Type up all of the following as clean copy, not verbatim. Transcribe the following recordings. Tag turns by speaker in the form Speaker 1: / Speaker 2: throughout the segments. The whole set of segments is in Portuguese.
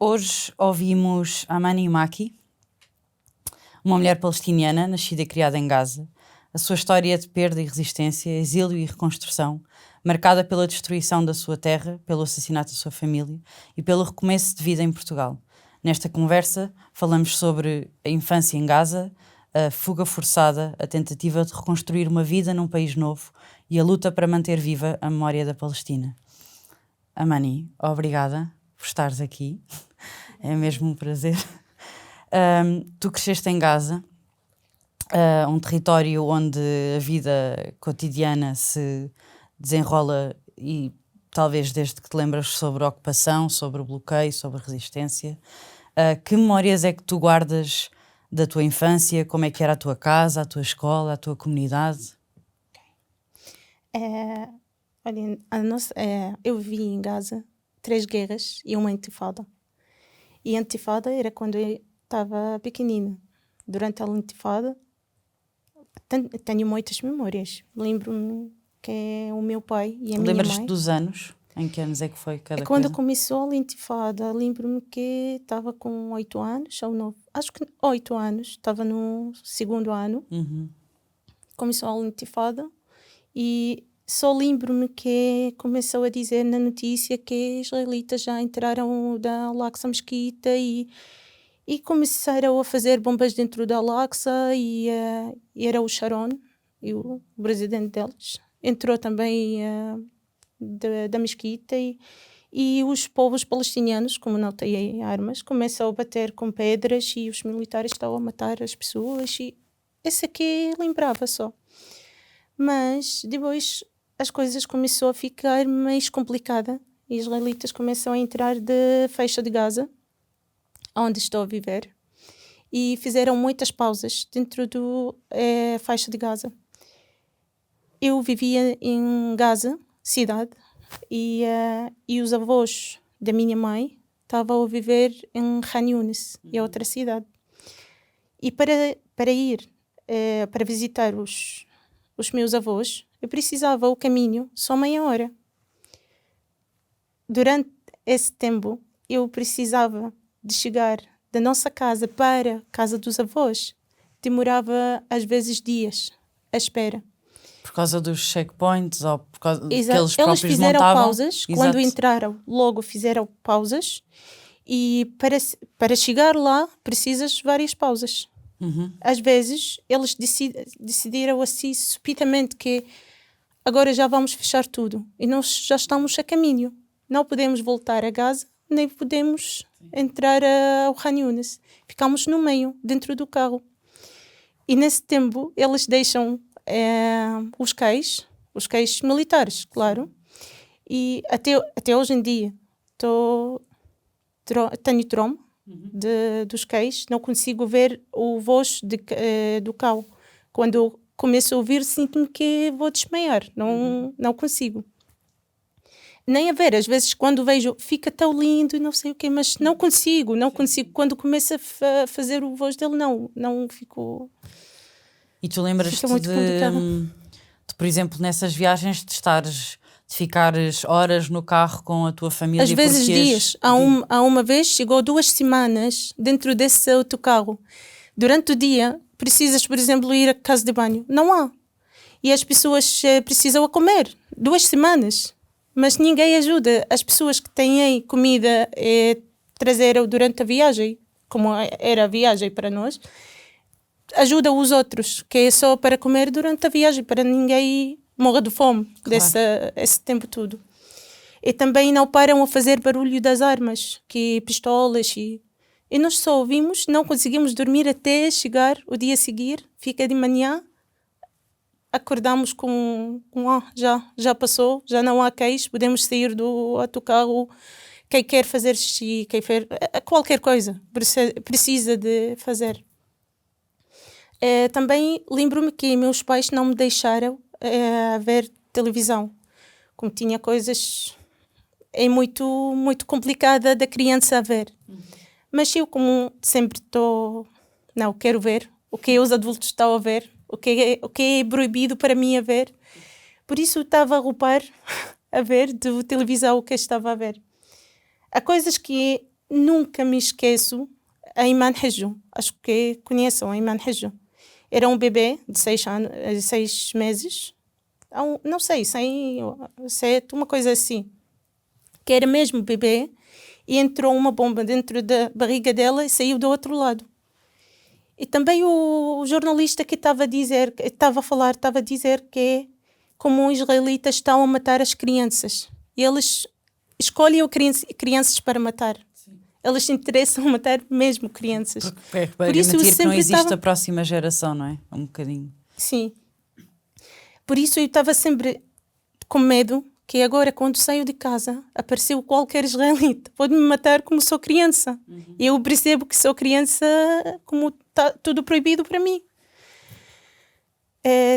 Speaker 1: Hoje ouvimos Amani Maki, uma mulher palestiniana nascida e criada em Gaza. A sua história de perda e resistência, exílio e reconstrução, marcada pela destruição da sua terra, pelo assassinato da sua família e pelo recomeço de vida em Portugal. Nesta conversa falamos sobre a infância em Gaza, a fuga forçada, a tentativa de reconstruir uma vida num país novo e a luta para manter viva a memória da Palestina. Amani, obrigada por estares aqui. É mesmo um prazer. Tu cresceste em Gaza, um território onde a vida cotidiana se desenrola e talvez desde que te lembras sobre a ocupação, sobre o bloqueio, sobre a resistência. Que memórias é que tu guardas da tua infância? Como é que era a tua casa, a tua escola, a tua comunidade?
Speaker 2: Olha, eu vivi em Gaza 3 guerras e uma intifada. E a intifada era quando eu estava pequenina. Durante a intifada tenho muitas memórias. Lembro-me que o meu pai e a minha
Speaker 1: Lembras-te
Speaker 2: mãe...
Speaker 1: dos anos? Em que anos é que foi cada
Speaker 2: Quando
Speaker 1: coisa?
Speaker 2: começou a intifada, lembro-me que estava com 8 anos ou 9. Acho que 8 anos. Estava no 2º ano. Começou a intifada e só lembro-me que começou a dizer na notícia que israelitas já entraram da Al-Aqsa Mesquita e começaram a fazer bombas dentro da Al-Aqsa e era o Sharon, e o presidente deles. Entrou também da Mesquita e os povos palestinianos, como não têm armas, começam a bater com pedras e os militares estão a matar as pessoas. E esse aqui lembrava só. Mas depois as coisas começaram a ficar mais complicadas. Os israelitas começam a entrar de faixa de Gaza, onde estou a viver, e fizeram muitas pausas dentro do faixa de Gaza. Eu vivia em Gaza, cidade, e os avós da minha mãe estavam a viver em Khan Yunis, é outra cidade. E para ir para visitar os meus avós, eu precisava o caminho só meia hora. Durante esse tempo, eu precisava de chegar da nossa casa para a casa dos avós. Demorava às vezes dias à espera.
Speaker 1: Por causa dos checkpoints ou por causa que eles
Speaker 2: Eles
Speaker 1: próprios
Speaker 2: fizeram
Speaker 1: montavam?
Speaker 2: pausas.
Speaker 1: Exato.
Speaker 2: Quando entraram, logo fizeram pausas. E para chegar lá, precisas várias pausas. Às vezes, eles decidiram assim subitamente que agora já vamos fechar tudo. E nós já estamos a caminho. Não podemos voltar a Gaza, nem podemos entrar ao Khan Yunis. Ficamos no meio, dentro do carro. E nesse tempo, eles deixam os cães militares, claro. E até hoje em dia, tenho trauma dos cães, não consigo ver o voz do cão. Quando eu começo a ouvir, sinto-me que vou desmaiar, não consigo. Nem a ver, às vezes quando vejo, fica tão lindo e não sei o quê, mas não consigo. Quando começo a fazer o voz dele, não fico...
Speaker 1: E tu lembras-te
Speaker 2: muito
Speaker 1: de, por exemplo, nessas viagens de ficares horas no carro com a tua família?
Speaker 2: Às vezes dias. Há uma vez chegou 2 semanas dentro desse autocarro. Durante o dia, precisas, por exemplo, ir à casa de banho. Não há. E as pessoas precisam a comer. 2 semanas. Mas ninguém ajuda. As pessoas que têm comida trazeram durante a viagem, como era a viagem para nós, ajuda os outros, que é só para comer durante a viagem, para ninguém morrer de fome. Claro. Esse tempo todo. E também não param a fazer barulho das armas, que pistolas e nós só ouvimos, não conseguimos dormir até chegar o dia a seguir. Fica de manhã, acordamos com já passou, já não há cães, podemos sair do autocarro. Quem quer fazer xixi, qualquer coisa precisa de fazer. Também lembro-me que meus pais não me deixaram ver televisão, como tinha coisas muito, muito complicada da criança a ver. Mas eu, como sempre quero ver o que os adultos estão a ver, o que é proibido para mim a ver. Por isso estava a ver de televisão o que estava a ver. Há coisas que nunca me esqueço a Iman Hajjo. Acho que conheçam a Iman Hajjo. Era um bebê de 6 meses. Não sei, 7, uma coisa assim. Que era mesmo bebê. E entrou uma bomba dentro da barriga dela e saiu do outro lado. E também o jornalista que estava a dizer que como os israelitas estão a matar as crianças. E eles escolhem crianças para matar. Sim. Eles se interessam em matar mesmo crianças.
Speaker 1: Por isso garantir que não existe a próxima geração, não é? Um bocadinho.
Speaker 2: Sim. Por isso eu estava sempre com medo que agora, quando saio de casa, apareceu qualquer israelita. Pode-me matar como sou criança. Uhum. E eu percebo que sou criança, como está tudo proibido para mim.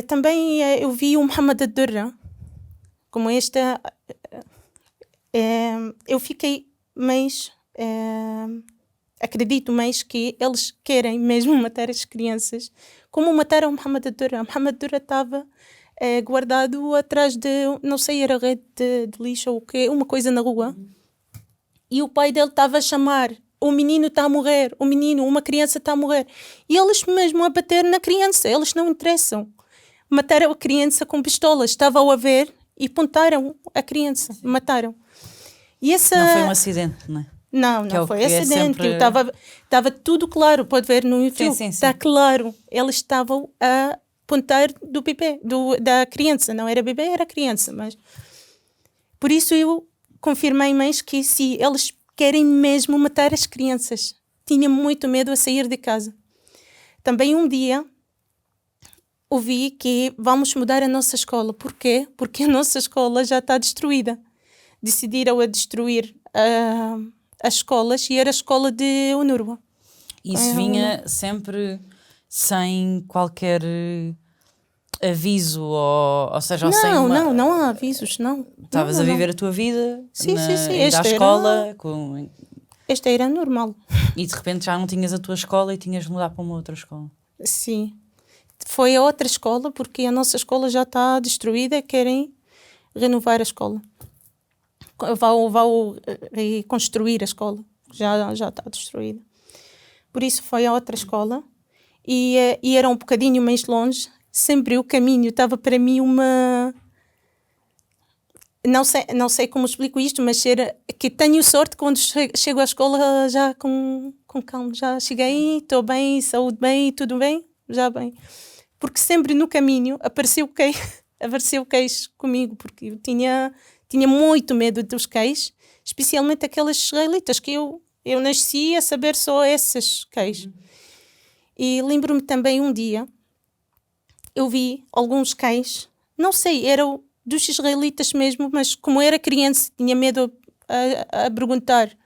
Speaker 2: Também eu vi o Mohamed Ad-Durra. Como esta... eu fiquei mais... acredito mais que eles querem mesmo matar as crianças. Como mataram o Mohamed Ad-Durra. Mohamed Ad-Durra estava... guardado atrás de, não sei, era rede de lixo ou o quê, uma coisa na rua. E o pai dele estava a chamar, o menino está a morrer, uma criança está a morrer. E eles mesmo a bater na criança, eles não interessam. Mataram a criança com pistolas, estavam a ver e apontaram a criança, mataram. E essa...
Speaker 1: Não foi um acidente, não é?
Speaker 2: Não foi acidente, sempre... estava tudo claro, pode ver no YouTube, está claro, eles estavam a apontar do bebê, da criança, não era bebê, era criança, mas por isso eu confirmei mais que se eles querem mesmo matar as crianças. Tinha muito medo a sair de casa. Também um dia ouvi que vamos mudar a nossa escola. Por quê? Porque a nossa escola já está destruída. Decidiram a destruir as escolas e era a escola de UNRWA.
Speaker 1: Isso vinha sempre sem qualquer aviso, ou seja, ou sem uma...
Speaker 2: não há avisos, não.
Speaker 1: Estavas a viver a tua vida,
Speaker 2: sim.
Speaker 1: Ir à escola.
Speaker 2: Esta era normal.
Speaker 1: E de repente já não tinhas a tua escola e tinhas de mudar para uma outra escola.
Speaker 2: Sim. Foi a outra escola, porque a nossa escola já está destruída, querem renovar a escola. Vão reconstruir a escola, já está destruída. Por isso foi a outra escola e era um bocadinho mais longe. Sempre o caminho estava para mim uma... Não sei como explico isto, mas era que tenho sorte quando chego à escola já com calma. Já cheguei, estou bem, saúde bem, tudo bem, já bem. Porque sempre no caminho apareceu cães comigo, porque eu tinha muito medo dos cães, especialmente aquelas israelitas, que eu nasci a saber só esses cães. E lembro-me também um dia, eu vi alguns cães, não sei, eram dos israelitas mesmo, mas como era criança, tinha medo a perguntar.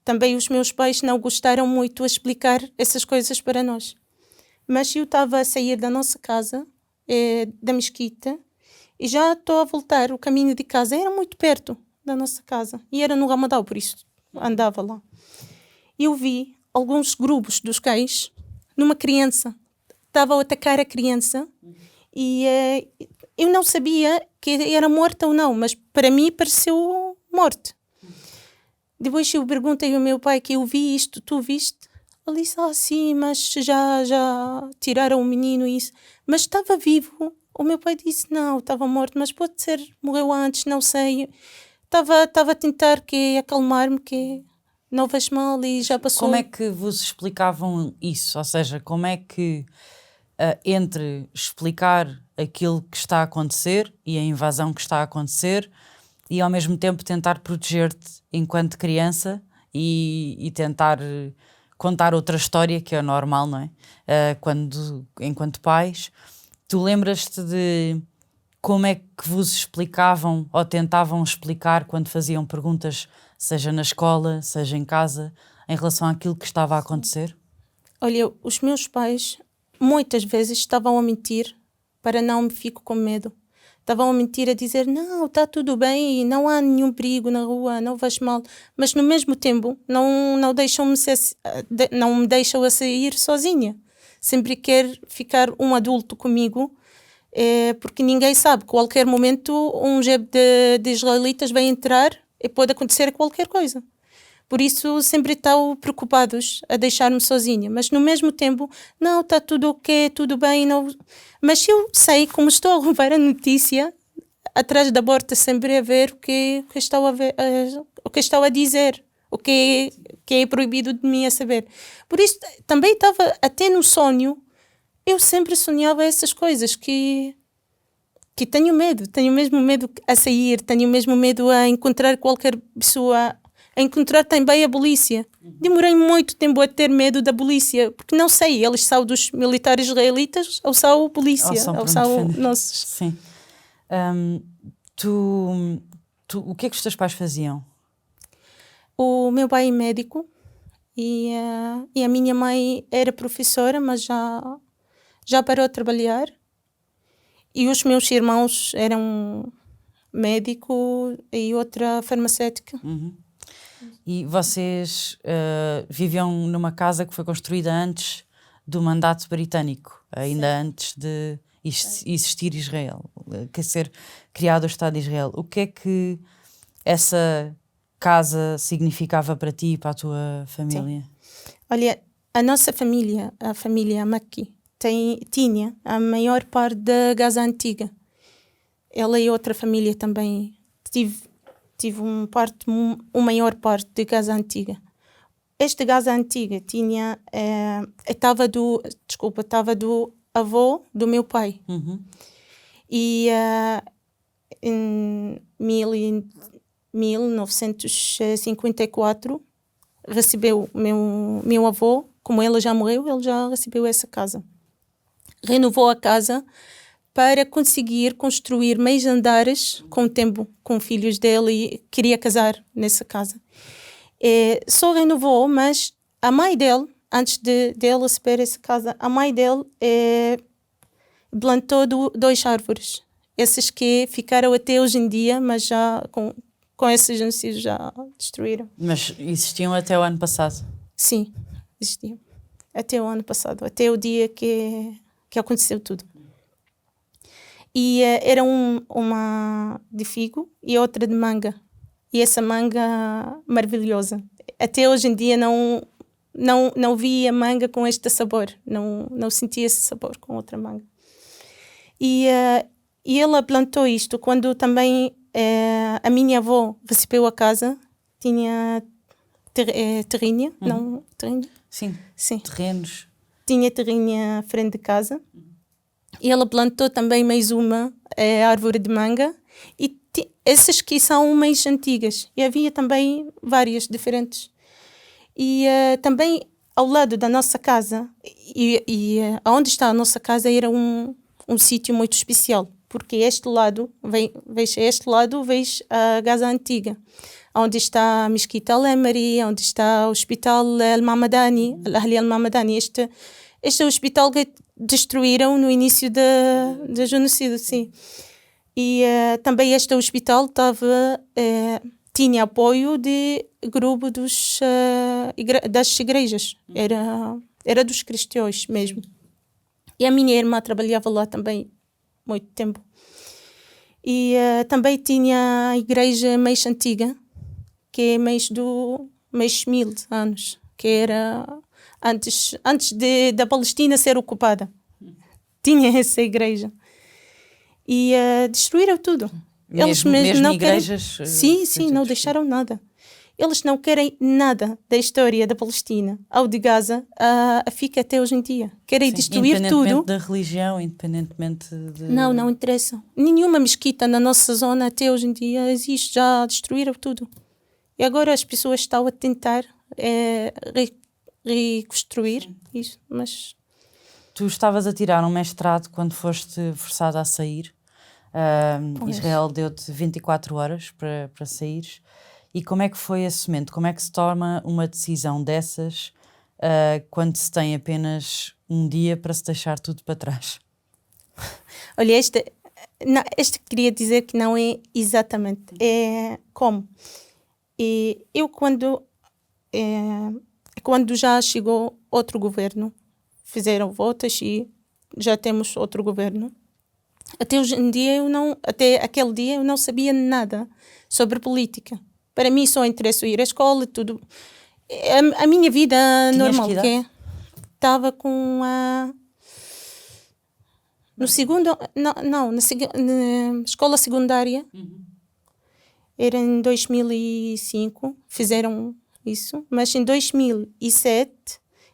Speaker 2: Também os meus pais não gostaram muito a explicar essas coisas para nós. Mas eu estava a sair da nossa casa, da mesquita, e já estou a voltar. O caminho de casa era muito perto da nossa casa. E era no Ramadão, por isso andava lá. E eu vi alguns grupos dos cães numa criança. Estavam a atacar a criança e eu não sabia que era morta ou não, mas para mim pareceu morte. Depois eu perguntei ao meu pai que eu vi isto, tu viste? Ele disse, sim, mas já tiraram o menino e isso. Mas estava vivo. O meu pai disse, não, estava morto, mas pode ser, morreu antes, não sei. Estava a tentar acalmar-me, que não faz mal e já passou.
Speaker 1: Como é que vos explicavam isso? Ou seja, como é que entre explicar aquilo que está a acontecer e a invasão que está a acontecer e ao mesmo tempo tentar proteger-te enquanto criança e tentar contar outra história, que é normal, não é? Enquanto pais, tu lembras-te de como é que vos explicavam ou tentavam explicar quando faziam perguntas, seja na escola, seja em casa, em relação àquilo que estava a acontecer?
Speaker 2: Olha, os meus pais muitas vezes estavam a mentir para não me fico com medo. Estavam a mentir, a dizer, não, está tudo bem, não há nenhum perigo na rua, não vais mal. Mas no mesmo tempo não me deixam a sair sozinha. Sempre quer ficar um adulto comigo, porque ninguém sabe, qualquer momento um jeep de israelitas vai entrar e pode acontecer qualquer coisa. Por isso sempre estão preocupados a deixar-me sozinha. Mas no mesmo tempo, não, está tudo ok, tudo bem. Não. Mas eu sei, como estou a levar a notícia, atrás da porta sempre a ver o que estão a dizer, o que é proibido de mim a saber. Por isso também estava até no sonho, eu sempre sonhava essas coisas que tenho mesmo medo a sair, tenho mesmo medo a encontrar qualquer pessoa, a encontrar também a polícia. Demorei muito tempo a ter medo da polícia, porque não sei, eles são dos militares israelitas ou são polícia, ou são nossos.
Speaker 1: Sim. O que é que os teus pais faziam?
Speaker 2: O meu pai é médico e a minha mãe era professora, mas já parou de trabalhar. E os meus irmãos eram médico e outra farmacêutica.
Speaker 1: E vocês viviam numa casa que foi construída antes do mandato britânico, ainda antes de existir Israel, quer ser criado o Estado de Israel. O que é que essa casa significava para ti e para a tua família?
Speaker 2: Sim. Olha, a nossa família, a família Makki, tinha a maior parte da Gaza Antiga. Ela e outra família também tive uma maior parte de Gaza Antiga. Esta Gaza Antiga estava do avô do meu pai. E em 1954 recebeu meu avô, como ele já morreu, ele já recebeu essa casa. Renovou a casa para conseguir construir mais andares com o tempo, com filhos dele, e queria casar nessa casa. Só renovou, mas a mãe dele, antes dele receber essa casa, a mãe dele plantou 2 árvores. Essas que ficaram até hoje em dia, mas já com esse genocídio já destruíram.
Speaker 1: Mas existiam até o ano passado?
Speaker 2: Sim, existiam. Até o ano passado, até o dia que aconteceu tudo. E era uma de figo e outra de manga. E essa manga maravilhosa. Até hoje em dia não vi a manga com este sabor. Não senti esse sabor com outra manga. E ela plantou isto quando também a minha avó recebeu a casa. Tinha terrinha, não terrinha?
Speaker 1: Sim, terrenos.
Speaker 2: Tinha terrinha à frente de casa. E ela plantou também mais uma árvore de manga. E essas que são mais antigas. E havia também várias diferentes. E também ao lado da nossa casa, e onde está a nossa casa era um sítio muito especial. Porque este lado, vejo a Gaza Antiga. Onde está a Mesquita Al-Emari, onde está o Hospital Al-Mamadani, Al-Ahli Al-Mamadani. Este hospital que destruíram no início da genocídio, sim. E também este hospital tinha apoio de grupo das igrejas. Era dos cristãos mesmo. E a minha irmã trabalhava lá também muito tempo. E também tinha a igreja mais antiga, que é mais 1000 anos, que era antes da Palestina ser ocupada. Tinha essa igreja. E destruíram tudo. Eles
Speaker 1: mesmo
Speaker 2: não
Speaker 1: igrejas?
Speaker 2: Sim, não deixaram nada. Eles não querem nada da história da Palestina ou de Gaza fica até hoje em dia. Querem destruir tudo.
Speaker 1: Independentemente da religião, independentemente de...
Speaker 2: Não interessa. Nenhuma mesquita na nossa zona até hoje em dia existe. Já destruíram tudo. E agora as pessoas estão a tentar reconstruir isso, mas...
Speaker 1: Tu estavas a tirar um mestrado quando foste forçada a sair. Israel deu-te 24 horas para saíres. E como é que foi esse momento? Como é que se toma uma decisão dessas quando se tem apenas um dia para se deixar tudo para trás?
Speaker 2: Olha, este queria dizer que não é exatamente. É como? E eu quando já chegou outro governo, fizeram votos e já temos outro governo. Até hoje em dia até aquele dia eu não sabia nada sobre política. Para mim só interessa ir à escola, tudo. A minha vida normal, que estava com a... No segundo... Não, na escola secundária. Era em 2005, fizeram isso. Mas em 2007,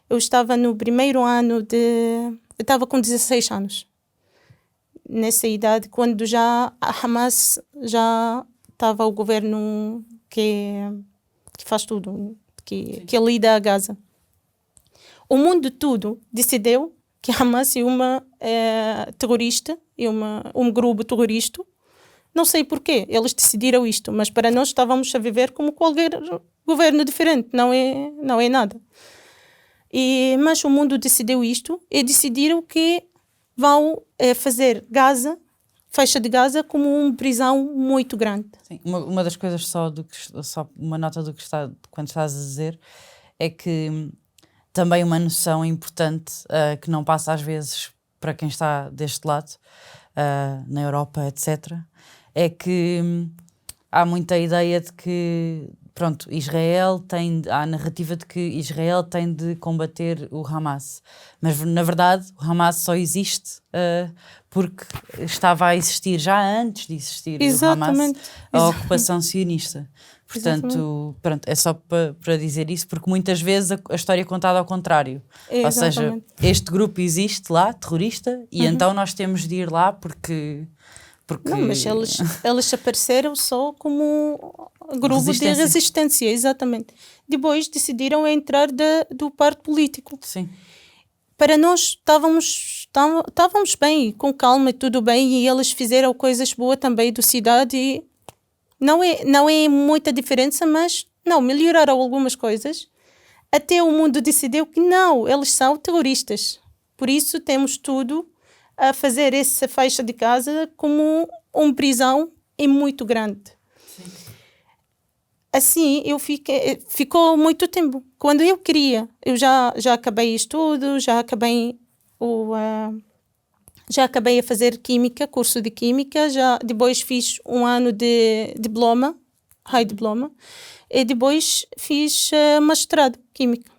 Speaker 2: eu estava no primeiro ano Eu estava com 16 anos. Nessa idade, quando já a Hamas já estava o governo que faz tudo, que lida a Gaza. O mundo todo decidiu que a Hamas é uma terrorista, é um grupo terrorista. Não sei porquê, eles decidiram isto, mas para nós estávamos a viver como qualquer governo diferente, não é nada. Mas o mundo decidiu isto e decidiram que vão fazer faixa de Gaza como uma prisão muito grande.
Speaker 1: Sim, uma das coisas só uma nota do que quando estás a dizer é que também uma noção importante que não passa às vezes para quem está deste lado, na Europa, etc., é que há muita ideia de que pronto, há a narrativa de que Israel tem de combater o Hamas, mas na verdade o Hamas só existe porque estava a existir já antes de existir o Hamas, a ocupação sionista. Portanto, pronto, é só para dizer isso, porque muitas vezes a história é contada ao contrário. Ou seja, este grupo existe lá, terrorista, e então nós temos de ir lá porque...
Speaker 2: Não, mas eles apareceram só como grupo de resistência, exatamente. Depois decidiram entrar do partido político.
Speaker 1: Sim.
Speaker 2: Para nós estávamos bem, com calma e tudo bem, e eles fizeram coisas boas também da cidade. E não é muita diferença, mas não, melhoraram algumas coisas. Até o mundo decidiu que não, eles são terroristas. Por isso temos tudo a fazer essa faixa de casa como uma prisão muito grande. Sim. Assim, ficou muito tempo. Quando eu queria, eu já acabei estudo, já acabei a fazer química, curso de química, depois fiz um ano de diploma, high diploma, e depois fiz mestrado química.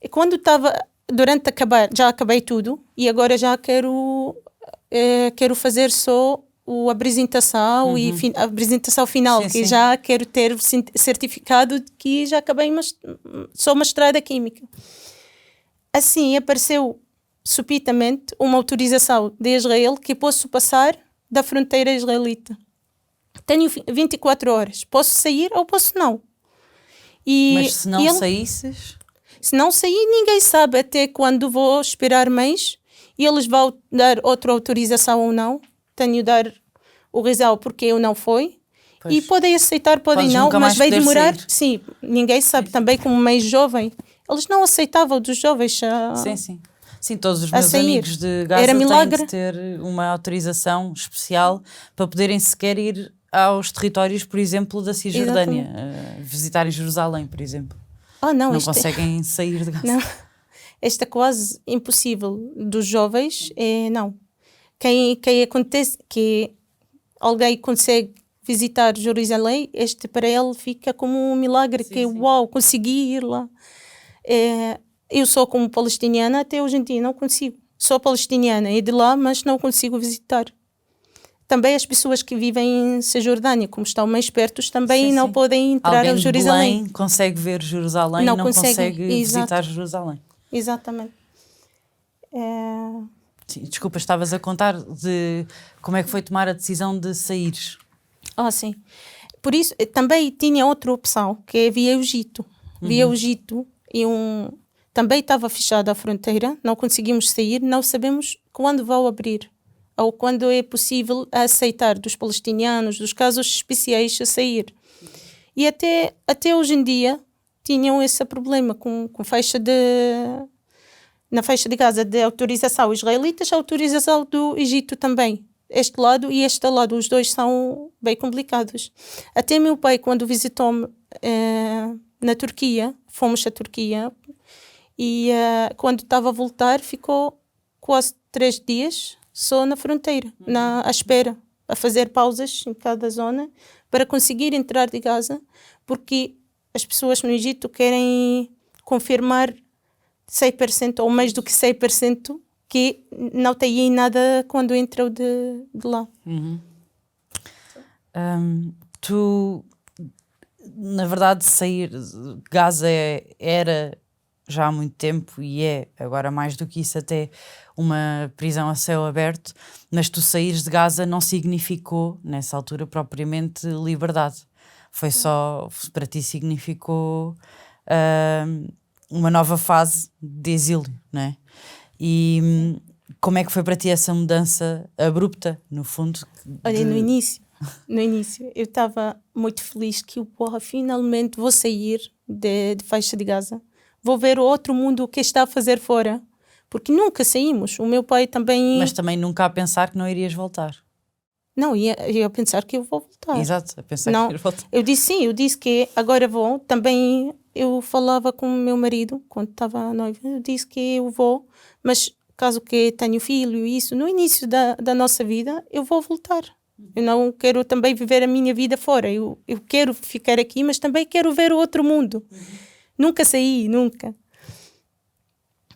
Speaker 2: E quando estava já acabei tudo, e agora já quero fazer só a apresentação e a apresentação final, sim, que sim. Já quero ter certificado de que já acabei só mestrado química. Assim apareceu subitamente uma autorização de Israel que posso passar da fronteira israelita. Tenho 24 horas, posso sair ou posso não.
Speaker 1: Mas se não saísses...
Speaker 2: Se não sair, ninguém sabe até quando vou esperar mês e eles vão dar outra autorização ou não. Tenho de dar o risal porque eu não fui. Pois. E podem aceitar, podem não, mas vai demorar. Sair. Sim, ninguém sabe. Sim. Também como meio jovem. Eles não aceitavam dos jovens
Speaker 1: Sim, todos os meus amigos de Gaza têm de ter uma autorização especial para poderem sequer ir aos territórios, por exemplo, da Cisjordânia. Visitarem Jerusalém, por exemplo. Não conseguem sair de Gaza.
Speaker 2: Não. Este é quase impossível dos jovens. Não. Quem acontece que alguém consegue visitar Jerusalém, para ele fica como um milagre, sim, sim. Uau, consegui ir lá. Eu sou como palestiniana, até hoje em dia não consigo. Sou palestiniana e de lá, mas não consigo visitar. Também as pessoas que vivem em Cisjordânia, como estão mais perto, também sim, não podem entrar a Jerusalém.
Speaker 1: Alguém consegue ver Jerusalém, não consegue visitar Jerusalém.
Speaker 2: Exatamente.
Speaker 1: Sim, desculpa, estavas a contar de como é que foi tomar a decisão de saíres.
Speaker 2: Sim. Por isso, também tinha outra opção, que é via Egito. Via Egito, também estava fechada a fronteira, não conseguimos sair, não sabemos quando vão abrir. Ou quando é possível aceitar dos palestinianos, dos casos especiais a sair. E até hoje em dia tinham esse problema com na faixa de Gaza de autorização israelitas, a autorização do Egito também. Este lado e este lado, os dois são bem complicados. Até meu pai, quando visitou-me na Turquia, fomos à Turquia, e quando estava a voltar, ficou quase 3 dias só na fronteira, à espera. a fazer pausas em cada zona para conseguir entrar de Gaza, porque as pessoas no Egito querem confirmar 100% ou mais do que 100% que não tem nada quando entram de lá.
Speaker 1: Tu, na verdade, sair de Gaza era já há muito tempo e é agora mais do que isso até uma prisão a céu aberto, mas tu saíres de Gaza não significou nessa altura propriamente liberdade, foi só, para ti significou uma nova fase de exílio, não é? E como é que foi para ti essa mudança abrupta, no fundo?
Speaker 2: Olha, no início eu estava muito feliz que finalmente vou sair de faixa de Gaza, vou ver o outro mundo que está a fazer fora, porque nunca saímos. O meu pai também...
Speaker 1: Mas também nunca a pensar que não irias voltar.
Speaker 2: Não, ia a pensar que eu vou voltar.
Speaker 1: Exato, a pensar
Speaker 2: não,
Speaker 1: que irias voltar.
Speaker 2: Eu disse sim, eu disse que agora vou. Também eu falava com o meu marido, quando estava noiva, eu disse que eu vou, mas caso que tenho filho e isso, no início da nossa vida, eu vou voltar. Eu não quero também viver a minha vida fora. Eu quero ficar aqui, mas também quero ver o outro mundo. Nunca saí, nunca.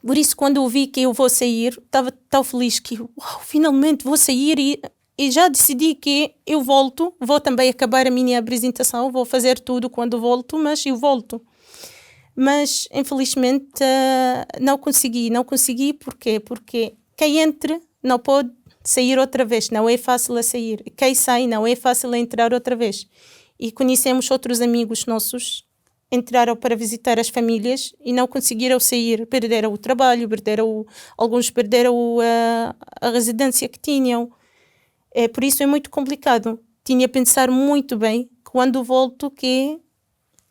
Speaker 2: Por isso, quando eu vi que eu vou sair, estava tão feliz que, finalmente vou sair e já decidi que eu volto. Vou também acabar a minha apresentação, vou fazer tudo quando volto, mas eu volto. Mas, infelizmente, não consegui. Porquê? Porque quem entra não pode sair outra vez, não é fácil a sair. Quem sai não é fácil a entrar outra vez. E conhecemos outros amigos nossos, entraram para visitar as famílias e não conseguiram sair, perderam o trabalho, alguns perderam a residência que tinham. Por isso é muito complicado. Tinha a pensar muito bem, quando volto, que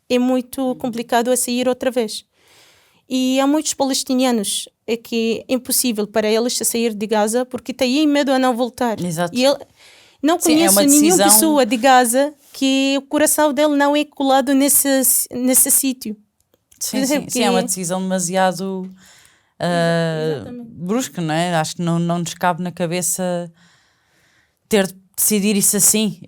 Speaker 2: é muito complicado a sair outra vez. E há muitos palestinianos que é impossível para eles sair de Gaza porque têm medo a não voltar.
Speaker 1: Exato.
Speaker 2: E não conheço nenhuma pessoa de Gaza que o coração dele não é colado nesse sítio.
Speaker 1: Sim, é uma decisão demasiado brusca, não é? Acho que não nos cabe na cabeça ter de decidir isso assim.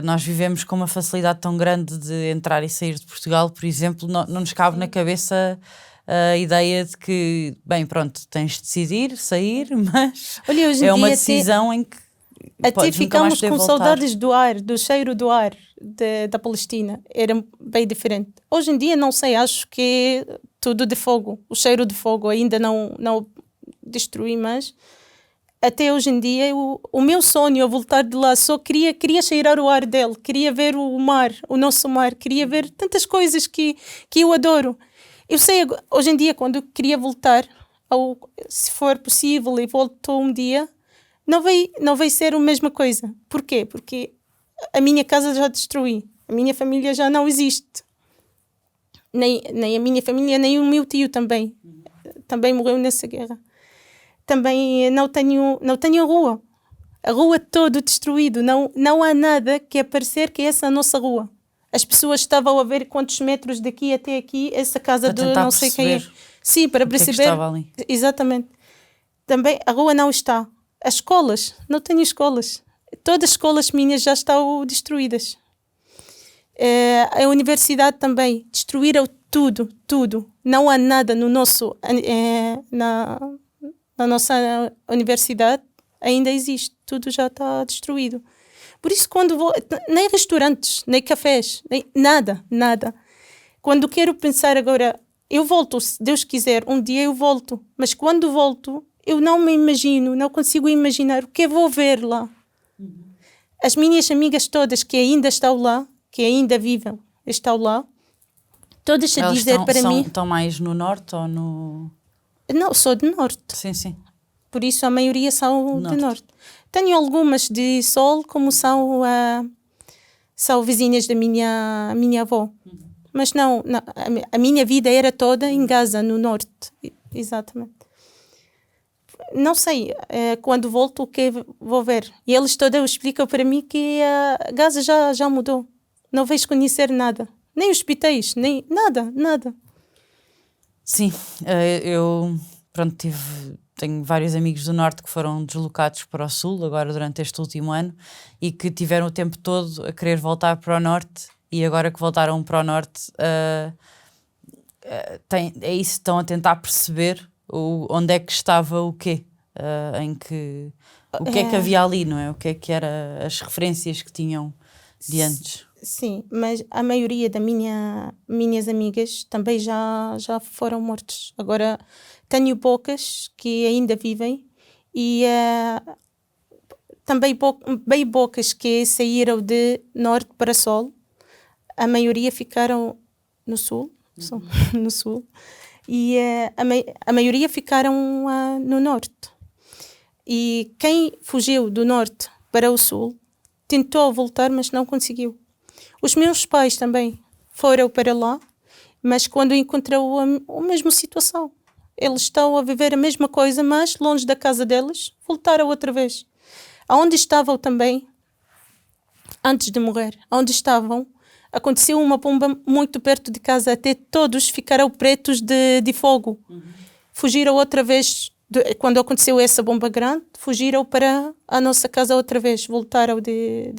Speaker 1: Nós vivemos com uma facilidade tão grande de entrar e sair de Portugal, por exemplo, não nos cabe na cabeça a ideia de que, bem, pronto, tens de decidir, sair, mas
Speaker 2: olha, hoje em
Speaker 1: é uma
Speaker 2: dia
Speaker 1: decisão em que
Speaker 2: até ficamos com saudades do cheiro do ar da Palestina. Era bem diferente. Hoje em dia, não sei, acho que tudo de fogo. O cheiro de fogo ainda não destruí, mas até hoje em dia o meu sonho a voltar de lá só queria cheirar o ar dele, queria ver o mar, o nosso mar, queria ver tantas coisas que eu adoro. Eu sei, hoje em dia, quando eu queria voltar, se for possível e volto um dia, não vai ser a mesma coisa. Porquê? Porque a minha casa já destruí. A minha família já não existe. Nem a minha família, nem o meu tio também. Também morreu nessa guerra. Também não tenho rua. A rua toda destruída. Não há nada que parecer que essa é a nossa rua. As pessoas estavam a ver quantos metros daqui até aqui, essa casa de não sei quem é. Sim, para perceber.
Speaker 1: Que estava ali.
Speaker 2: Exatamente. Também a rua não está. As escolas, não tenho escolas. Todas as escolas minhas já estão destruídas. A universidade também. Destruíram tudo. Não há nada no nosso... na nossa universidade ainda existe. Tudo já está destruído. Por isso, quando vou... Nem restaurantes, nem cafés, nem nada. Quando quero pensar agora... Eu volto, se Deus quiser, um dia eu volto. Mas quando volto... Eu não me imagino, não consigo imaginar o que eu vou ver lá. As minhas amigas todas que ainda estão lá, que ainda vivem, estão lá, todas a dizer para mim...
Speaker 1: Estão mais no norte ou no...
Speaker 2: Não, sou de norte.
Speaker 1: Sim.
Speaker 2: Por isso a maioria são de norte. Tenho algumas de sol, como são vizinhas da minha avó. Mas não, a minha vida era toda em Gaza, no norte. Exatamente. Não sei, quando volto o que vou ver. E eles todos explicam para mim que Gaza já mudou. Não vais conhecer nada. Nem hospitais, nem nada.
Speaker 1: Sim, eu pronto, tenho vários amigos do Norte que foram deslocados para o Sul agora durante este último ano e que tiveram o tempo todo a querer voltar para o Norte, e agora que voltaram para o Norte é isso, estão a tentar perceber onde é que estava o quê, o que é que havia ali, não é? O que é que era as referências que tinham de antes.
Speaker 2: Sim, mas a maioria das minhas amigas também já foram mortas. Agora, tenho poucas que ainda vivem e também bem poucas que saíram de norte para sul. A maioria ficaram no sul, no sul, e a maioria ficaram no norte. E quem fugiu do norte para o sul tentou voltar, mas não conseguiu. Os meus pais também foram para lá, mas quando encontrou a mesma situação, eles estão a viver a mesma coisa, mas longe da casa deles, voltaram outra vez. Aonde estavam também, antes de morrer, onde estavam, aconteceu uma bomba muito perto de casa, até todos ficaram pretos de fogo. Fugiram outra vez, quando aconteceu essa bomba grande, fugiram para a nossa casa outra vez, voltaram de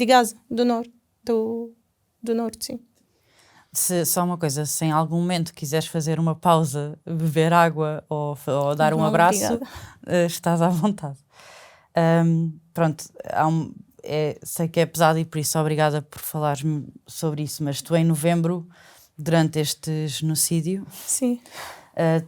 Speaker 2: Gaza, do norte, do norte, sim.
Speaker 1: Só uma coisa, se em algum momento quiseres fazer uma pausa, beber água ou dar um abraço, estás à vontade. Pronto, sei que é pesado e por isso obrigada por falares-me sobre isso, mas tu em novembro, durante este genocídio,
Speaker 2: sim.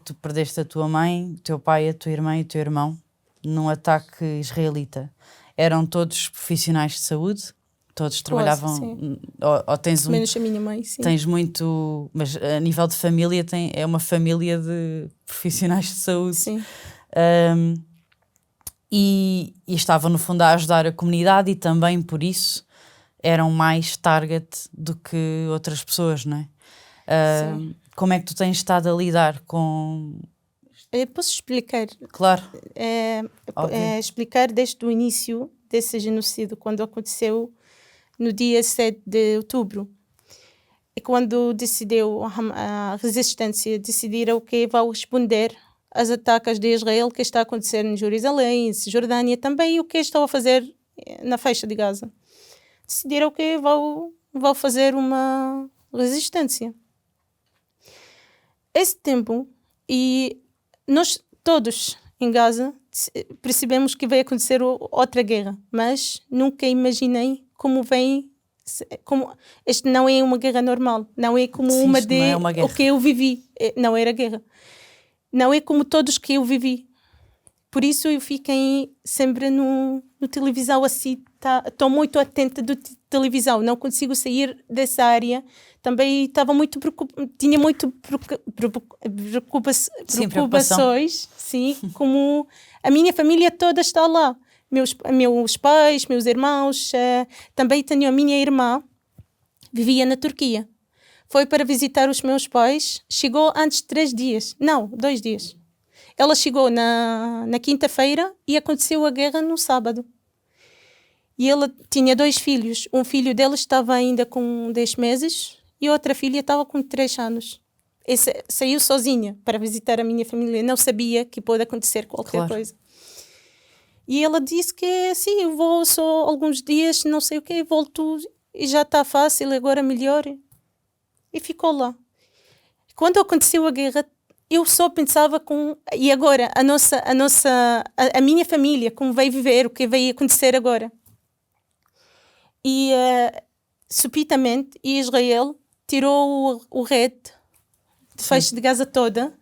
Speaker 1: Tu perdeste a tua mãe, o teu pai, a tua irmã e o teu irmão num ataque israelita. Eram todos profissionais de saúde? Todos trabalhavam?
Speaker 2: Sim.
Speaker 1: Ou tens
Speaker 2: menos a minha mãe, sim.
Speaker 1: Tens muito... Mas a nível de família, é uma família de profissionais de saúde.
Speaker 2: Sim.
Speaker 1: E estavam, no fundo, a ajudar a comunidade e também, por isso, eram mais target do que outras pessoas, não é? Como é que tu tens estado a lidar com...
Speaker 2: Eu posso explicar.
Speaker 1: Claro.
Speaker 2: Explicar desde o início desse genocídio, quando aconteceu no dia 7 de outubro. E quando decidiu a resistência, decidiram que vão responder às ataques de Israel que está a acontecer em Jerusalém, em Cisjordânia, também o que estão a fazer na faixa de Gaza. Decidiram que vão fazer uma resistência. Esse tempo, e nós todos em Gaza percebemos que vai acontecer outra guerra, mas nunca imaginei como vem. Este não é uma guerra normal, não é como
Speaker 1: Sim,
Speaker 2: o que eu vivi, não era guerra, não é como todos que eu vivi. Por isso eu fiquei sempre no televisão assim, estou muito atenta do televisão, não consigo sair dessa área. Também estava muito tinha muito preocupações, sim, como a minha família toda está lá. Meus pais, meus irmãos, também tenho a minha irmã, vivia na Turquia. Foi para visitar os meus pais, chegou antes de 2 dias. Ela chegou na quinta-feira e aconteceu a guerra no sábado. E ela tinha 2 filhos. Um filho dela estava ainda com 10 meses e outra filha estava com 3 anos. Saiu sozinha para visitar a minha família. Não sabia que pode acontecer qualquer coisa. E ela disse que sim, eu vou só alguns dias, não sei o quê, volto e já está fácil, agora melhor. E ficou lá. Quando aconteceu a guerra, eu só pensava e agora a minha família, como vai viver, o que vai acontecer agora. E subitamente Israel tirou o red de faixa de Gaza toda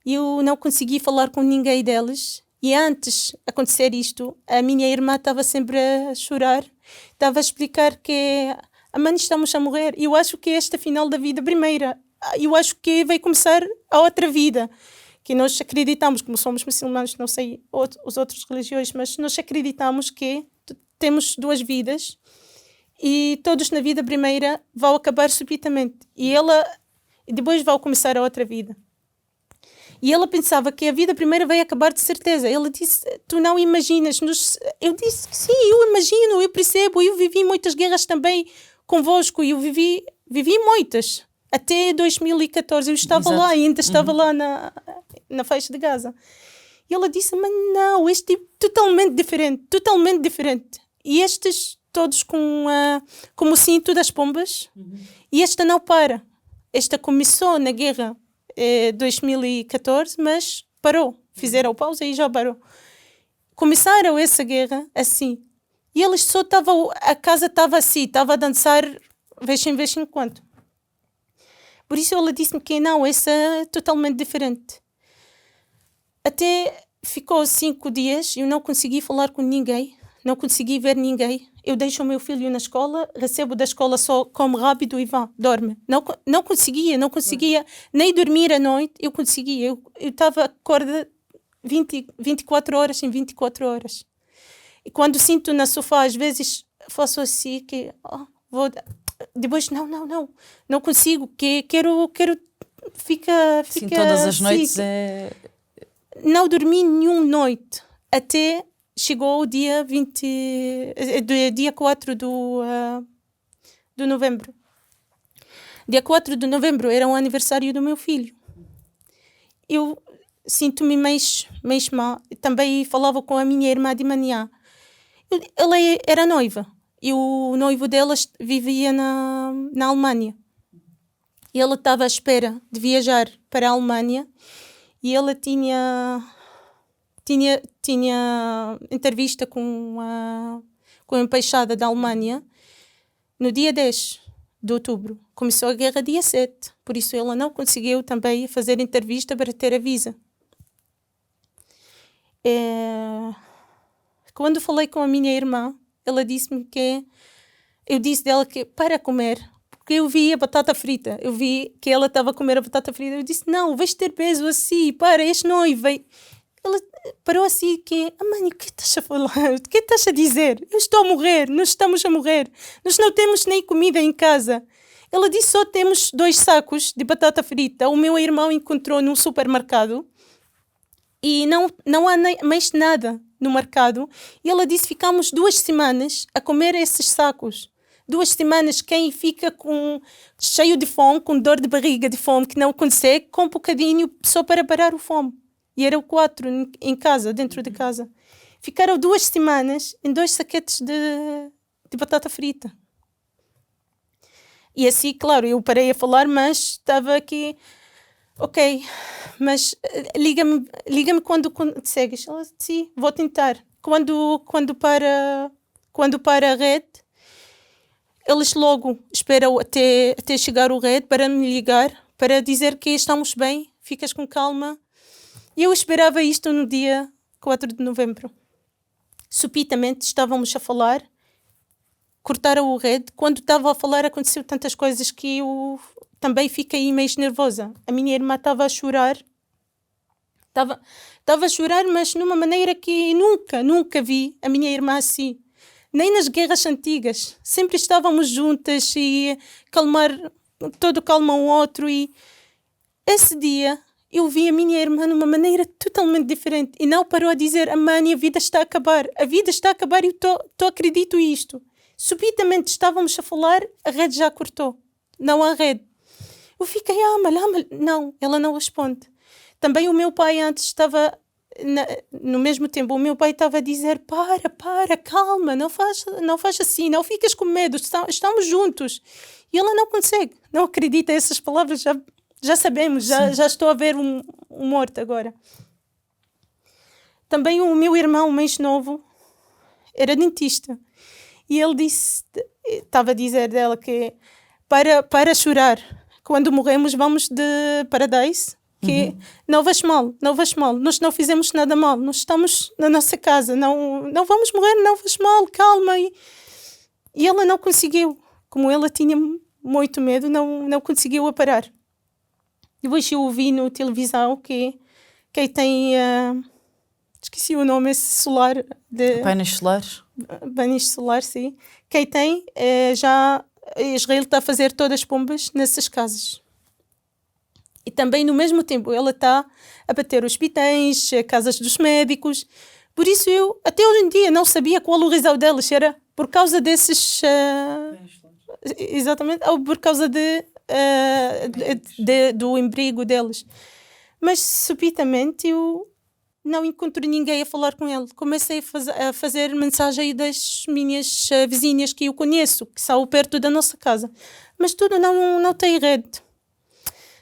Speaker 2: e eu não consegui falar com ninguém deles. E antes de acontecer isto, a minha irmã estava sempre a chorar, estava a explicar que a mãe estamos a morrer. E eu acho que esta final da vida primeira, eu acho que vai começar a outra vida, que nós acreditamos, como somos muçulmanos, não sei os outros religiões, mas nós acreditamos que temos 2 vidas e todos na vida primeira vão acabar subitamente e depois vai começar a outra vida. E ela pensava que a vida primeira vai acabar de certeza. Ela disse, tu não imaginas. Eu disse que sim, eu imagino, eu percebo, eu vivi muitas guerras também convosco, eu vivi muitas. Até 2014 eu estava lá, ainda estava lá na faixa de Gaza. E ela disse, mas não, este tipo totalmente diferente. E estes todos com o cinto das pombas, e esta não para. Esta começou na guerra 2014, mas parou. Fizeram pausa e já parou. Começaram essa guerra assim. E eles só estavam, a casa estava assim, estava a dançar vez em quando. Por isso ela disse-me que não, essa é totalmente diferente. Até ficou 5 dias, eu não consegui falar com ninguém, não consegui ver ninguém. Eu deixo o meu filho na escola, recebo da escola só, come rápido e vá, dorme. Não conseguia nem dormir à noite, eu conseguia. Eu estava acorda 24 horas em 24 horas. E quando sinto na sofá, às vezes faço assim, que vou... Depois, não consigo, que quero fica
Speaker 1: Sim, todas as
Speaker 2: assim,
Speaker 1: noites
Speaker 2: Não dormi nenhuma noite, até chegou o dia 4 de novembro. Dia 4 de novembro era o aniversário do meu filho. Eu sinto-me mais má. Também falava com a minha irmã de manhã. Ela era noiva. E o noivo delas vivia na Alemanha. E ela estava à espera de viajar para a Alemanha. E ela tinha entrevista com a embaixada da Alemanha no dia 10 de outubro. Começou a guerra dia 7. Por isso ela não conseguiu também fazer entrevista para ter a visa. Quando falei com a minha irmã, ela disse-me que... Eu disse dela que para comer, porque eu vi a batata frita. Eu vi que ela estava a comer a batata frita. Eu disse, não, vais ter peso assim, para, és noiva. Ela parou assim, que, mãe, o que estás a falar? O que estás a dizer? Eu estou a morrer, nós estamos a morrer. Nós não temos nem comida em casa. Ela disse, só temos 2 sacos de batata frita. O meu irmão encontrou num supermercado. E não há mais nada no mercado. E ela disse, ficamos 2 semanas a comer esses sacos. 2 semanas, quem fica cheio de fome, com dor de barriga de fome, que não consegue, com um bocadinho só para parar o fome. E eram 4 em casa, dentro de casa. Ficaram 2 semanas em 2 saquetes de batata frita. E assim, claro, eu parei a falar, mas estava aqui... Ok, mas liga-me quando segues. Ela disse, sim, vou tentar. Quando para a rede, eles logo esperam até chegar o rede para me ligar, para dizer que estamos bem, ficas com calma. E eu esperava isto no dia 4 de novembro. Subitamente estávamos a falar, cortaram o rede. Quando estava a falar aconteceu tantas coisas que eu... também fiquei meio nervosa. A minha irmã estava a chorar. Estava a chorar, mas numa maneira que nunca vi a minha irmã assim. Nem nas guerras antigas. Sempre estávamos juntas e todo calma um outro. E esse dia eu vi a minha irmã numa maneira totalmente diferente. E não parou a dizer, mãe, a vida está a acabar. A vida está a acabar e eu acredito isto. Subitamente estávamos a falar, a rede já cortou. Não há rede. Eu fiquei, não, ela não responde. Também o meu pai antes estava, no mesmo tempo, o meu pai estava a dizer, para, calma, não faz assim, não ficas com medo, estamos juntos. E ela não consegue, não acredita essas palavras, já sabemos, já estou a ver um morto agora. Também o meu irmão mais novo era dentista. E ele estava a dizer dela que para chorar. Quando morremos vamos de Paradise, que não vais mal, nós não fizemos nada mal, nós estamos na nossa casa, não vamos morrer, não vais mal, calma. E ela não conseguiu, como ela tinha muito medo, não conseguiu a parar. Depois eu ouvi na televisão que quem tem, esqueci o nome, esse solar.
Speaker 1: Painéis solares?
Speaker 2: Painéis solares, sim. Quem tem, já... Israel está a fazer todas as bombas nessas casas. E também, no mesmo tempo, ela está a bater hospitais, casas dos médicos. Por isso, eu, até hoje em dia, não sabia qual o risco delas. Era por causa desses... exatamente, ou por causa do emprego deles. Mas subitamente eu não encontro ninguém a falar com ele. Comecei a fazer mensagem das minhas vizinhas que eu conheço, que são perto da nossa casa. Mas tudo não tem rede.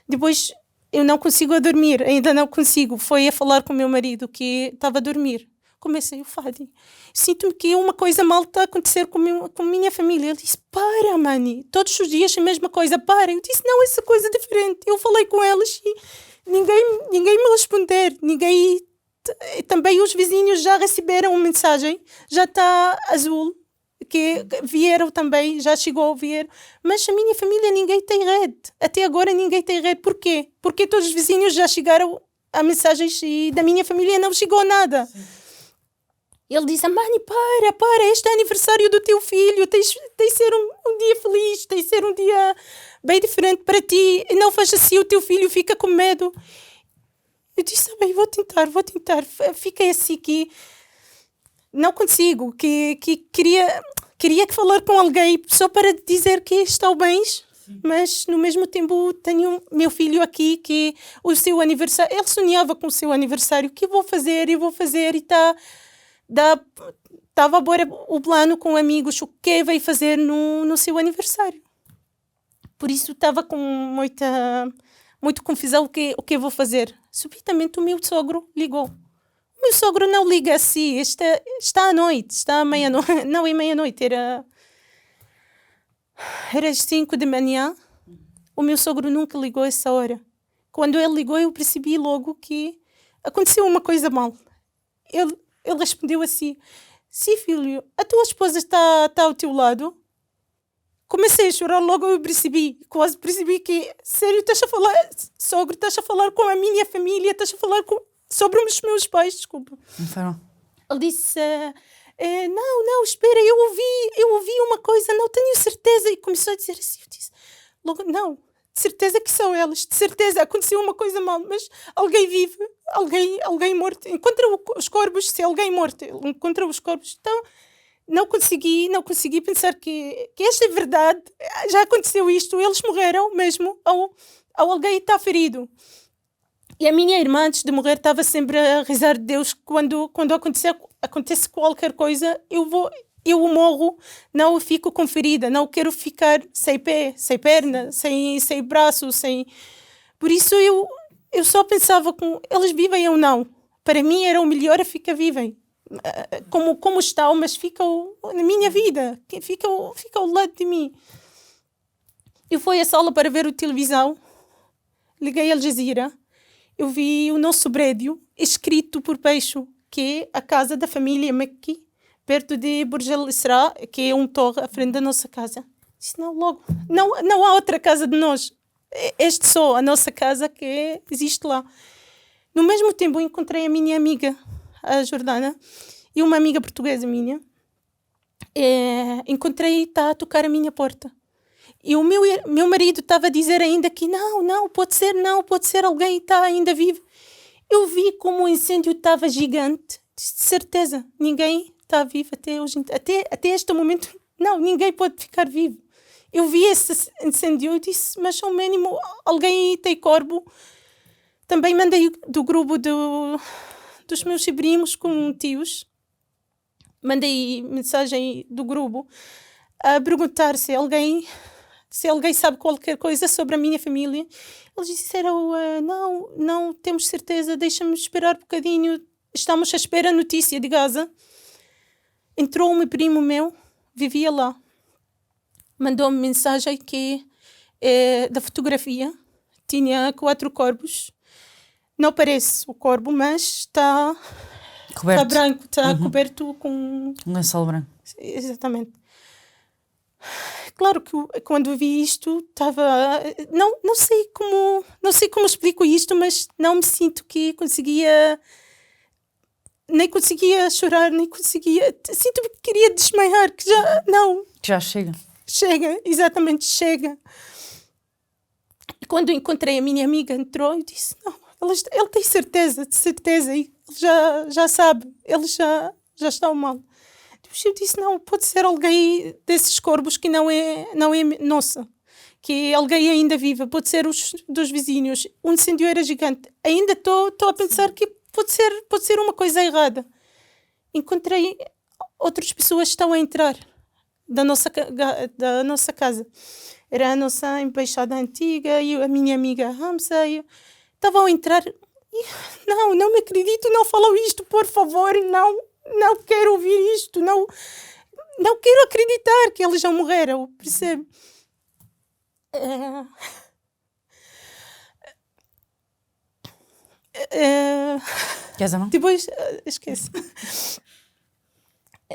Speaker 2: Depois eu não consigo dormir, ainda não consigo. Foi a falar com o meu marido que estava a dormir. Comecei, Fadi, sinto-me que uma coisa mal está a acontecer com a minha família. Ele disse, para, Mani, todos os dias a mesma coisa, para. Eu disse, não, essa coisa é diferente. Eu falei com elas e ninguém me responder, também os vizinhos já receberam uma mensagem, já está azul, que vieram também, já chegou a vir, mas a minha família ninguém tem rede, até agora ninguém tem rede. Porquê? Porque todos os vizinhos já chegaram a mensagens e da minha família não chegou nada. Sim. Ele disse, Mani, para, este é aniversário do teu filho, tem de ser um dia feliz, tem de ser um dia bem diferente para ti, e não faz assim, o teu filho fica com medo. Eu disse, bem, vou tentar. Fiquei assim que não consigo, que queria falar com alguém só para dizer que estou bem, mas no mesmo tempo tenho meu filho aqui, que o seu aniversário, ele sonhava com o seu aniversário, que eu vou fazer, e estava a pôr o plano com amigos, o que vai fazer no seu aniversário. Por isso estava com muita confusão o que eu vou fazer. Subitamente o meu sogro ligou. O meu sogro não liga assim, está à noite, está à meia-noite, não é meia-noite, era às 5 da manhã. O meu sogro nunca ligou a essa hora. Quando ele ligou, eu percebi logo que aconteceu uma coisa mal. Ele respondeu assim, sim, filho, a tua esposa está ao teu lado? Comecei a chorar, logo eu quase percebi que, sério, estás a falar, sogro, estás a falar com a minha família, estás a falar sobre os meus pais, desculpa. Ele disse, não, espera, eu ouvi uma coisa, não tenho certeza, e começou a dizer assim, eu disse, logo, não, de certeza que são elas, de certeza, aconteceu uma coisa mal, mas alguém vive, alguém morto, encontra os corpos, se alguém morto, encontra os corpos, então... Não consegui pensar que esta é verdade, já aconteceu isto, eles morreram mesmo, ou alguém está ferido. E a minha irmã, antes de morrer, estava sempre a rezar a Deus, quando acontece qualquer coisa, eu morro, não fico com ferida, não quero ficar sem pé, sem perna, sem braço, sem... Por isso eu só pensava com eles vivem ou não. Para mim era o melhor ficar vivem. Como estão, mas ficam na minha vida, fica ao lado de mim. Eu fui à sala para ver a televisão, liguei a Al Jazeera, eu vi o nosso prédio escrito por baixo, que é a casa da família Mekki, perto de Burj Al Isra, que é um torre à frente da nossa casa. Disse, não há outra casa de nós, este só, a nossa casa que existe lá. No mesmo tempo eu encontrei a minha amiga, a Jordana, e uma amiga portuguesa minha. Encontrei, está a tocar a minha porta. E o meu marido estava a dizer ainda que não, pode ser alguém está ainda vivo. Eu vi como o incêndio estava gigante. De certeza, ninguém está vivo até hoje. Até este momento, não, ninguém pode ficar vivo. Eu vi esse incêndio e disse, mas ao mínimo alguém tem corpo. Também mandei do grupo dos meus sobrinhos com tios. Mandei mensagem do grupo a perguntar se alguém sabe qualquer coisa sobre a minha família. Eles disseram, não temos certeza, deixa-me esperar um bocadinho, estamos à espera notícia de Gaza. Entrou um primo meu, vivia lá, mandou-me mensagem que da fotografia, tinha 4 corpos. Não parece o corpo, mas está branco, está coberto com...
Speaker 1: Um lençol branco.
Speaker 2: Exatamente. Claro que quando vi isto, estava... Não sei como explico isto, mas não me sinto que conseguia... Nem conseguia chorar, nem conseguia... Sinto que queria desmaiar, que já... Não.
Speaker 1: Já chega.
Speaker 2: Chega, exatamente, chega. E quando encontrei a minha amiga, entrou e disse, não, ele tem certeza, de certeza, e ele já sabe, ele já está mal. Eu disse, não, pode ser alguém desses corpos que não é nossa, que alguém ainda viva, pode ser os dos vizinhos. O incêndio era gigante. Ainda estou a pensar que pode ser uma coisa errada. Encontrei outras pessoas que estão a entrar da nossa casa. Era a nossa embaixada antiga e a minha amiga Hamza. Estavam a entrar e não me acredito, não falam isto, por favor, não quero ouvir isto, não quero acreditar que eles já morreram, percebe?
Speaker 1: Queres a mão?
Speaker 2: Depois, esquece.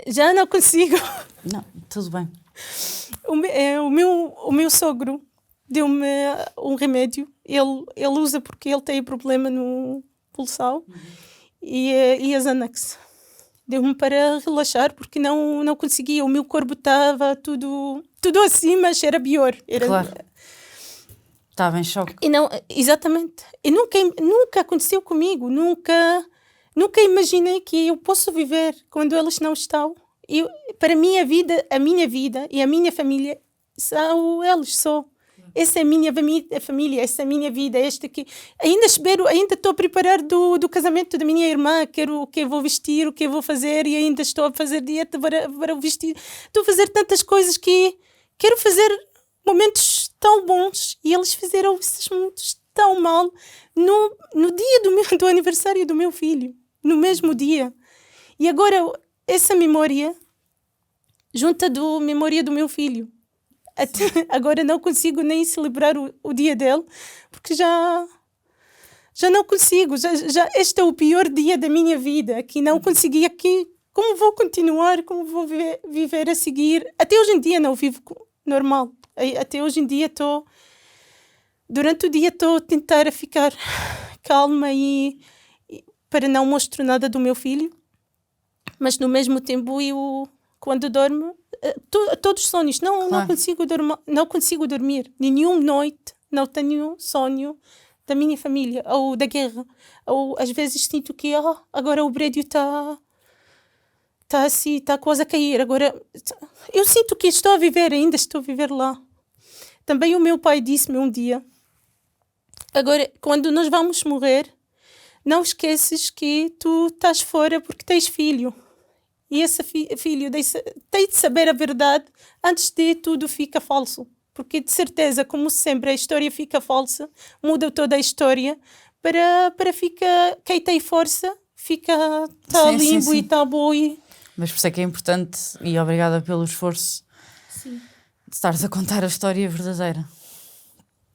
Speaker 2: Já não consigo.
Speaker 1: Não, tudo bem.
Speaker 2: O meu sogro deu-me um remédio. Ele usa porque ele tem problema no pulsão e a Xanax. Deu-me para relaxar porque não conseguia. O meu corpo estava tudo assim, mas era pior.
Speaker 1: Claro. Estava em choque.
Speaker 2: E não, exatamente. E nunca aconteceu comigo. Nunca imaginei que eu posso viver quando eles não estão. Para mim, a minha vida e a minha família são eles só. Essa é a minha família, essa é a minha vida. Esta aqui. Ainda estou a preparar do casamento da minha irmã. Quero o que eu vou vestir, o que eu vou fazer, e ainda estou a fazer dieta para o vestir. Estou a fazer tantas coisas que quero fazer momentos tão bons, e eles fizeram esses momentos tão mal no dia do aniversário do meu filho, no mesmo dia. E agora essa memória junta da memória do meu filho. Agora não consigo nem celebrar o dia dele, porque já não consigo. Já este é o pior dia da minha vida, que não consegui aqui. Como vou continuar? Como vou viver a seguir? Até hoje em dia não vivo normal. Até hoje em dia durante o dia estou a tentar ficar calma e para não mostrar nada do meu filho, mas no mesmo tempo eu, quando dormo, todos os sonhos,
Speaker 1: Claro.
Speaker 2: não consigo dormir, nenhuma noite, não tenho sonho da minha família ou da guerra, ou às vezes sinto que agora o prédio está assim, está quase a cair. Agora eu sinto que ainda estou a viver lá. Também o meu pai disse-me um dia: agora, quando nós vamos morrer, não esqueces que tu estás fora porque tens filho. E esse filho tem de saber a verdade antes de tudo fica falso. Porque de certeza, como sempre, a história fica falsa, muda toda a história para ficar, quem tem força, está limbo e está bom.
Speaker 1: Mas por isso é que é importante, e obrigada pelo esforço,
Speaker 2: Sim.
Speaker 1: de estares a contar a história verdadeira.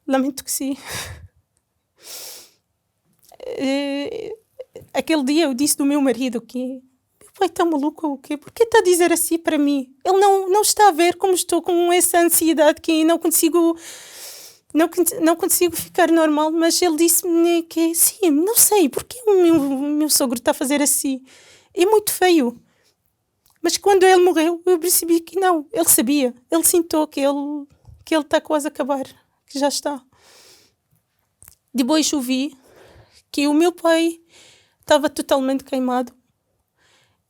Speaker 2: Lamento que sim. Aquele dia eu disse do meu marido que meu pai está maluco ou o quê? Por que está a dizer assim para mim? Ele não está a ver como estou com essa ansiedade que não consigo ficar normal, mas ele disse-me que sim, não sei, porque o meu sogro está a fazer assim? É muito feio. Mas quando ele morreu, eu percebi que não, ele sabia, ele sentou que ele está quase a acabar, que já está. Depois eu vi que o meu pai estava totalmente queimado.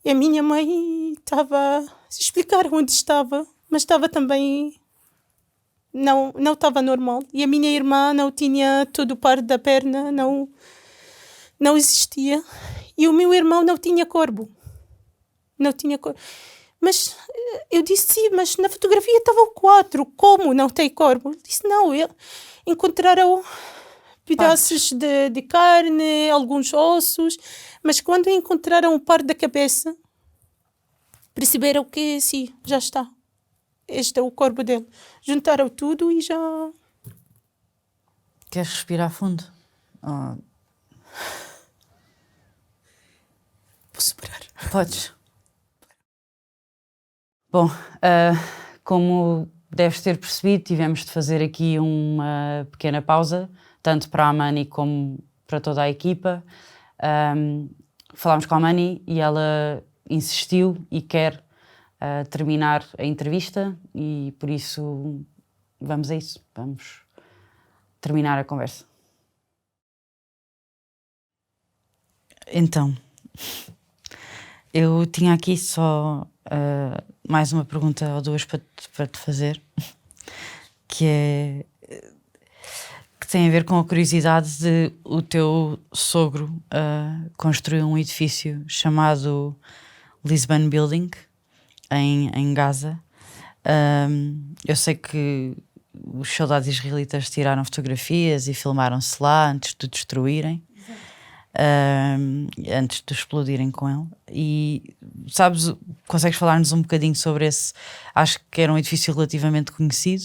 Speaker 2: E a minha mãe estava a explicar onde estava, mas estava também... Não estava normal. E a minha irmã não tinha todo o par da perna, não existia. E o meu irmão não tinha corpo. Não tinha corpo. Mas eu disse, sim, mas na fotografia estavam 4. Como não tem corpo? Ele disse, não, encontraram pedaços de carne, alguns ossos, mas quando encontraram o par da cabeça, perceberam que sim, já está. Este é o corpo dele. Juntaram tudo e já...
Speaker 1: Queres respirar fundo? Oh.
Speaker 2: Posso parar?
Speaker 1: Podes. Bom, como deves ter percebido, tivemos de fazer aqui uma pequena pausa, tanto para a Mani como para toda a equipa. Falámos com a Mani e ela insistiu e quer terminar a entrevista, e por isso vamos a isso, vamos terminar a conversa. Então, eu tinha aqui só mais uma pergunta ou duas para te fazer, que é que tem a ver com a curiosidade de o teu sogro construir um edifício chamado Lisbon Building em Gaza. Eu sei que os soldados israelitas tiraram fotografias e filmaram-se lá antes de destruírem, antes de explodirem com ele. E sabes, consegues falar-nos um bocadinho sobre esse? Acho que era um edifício relativamente conhecido.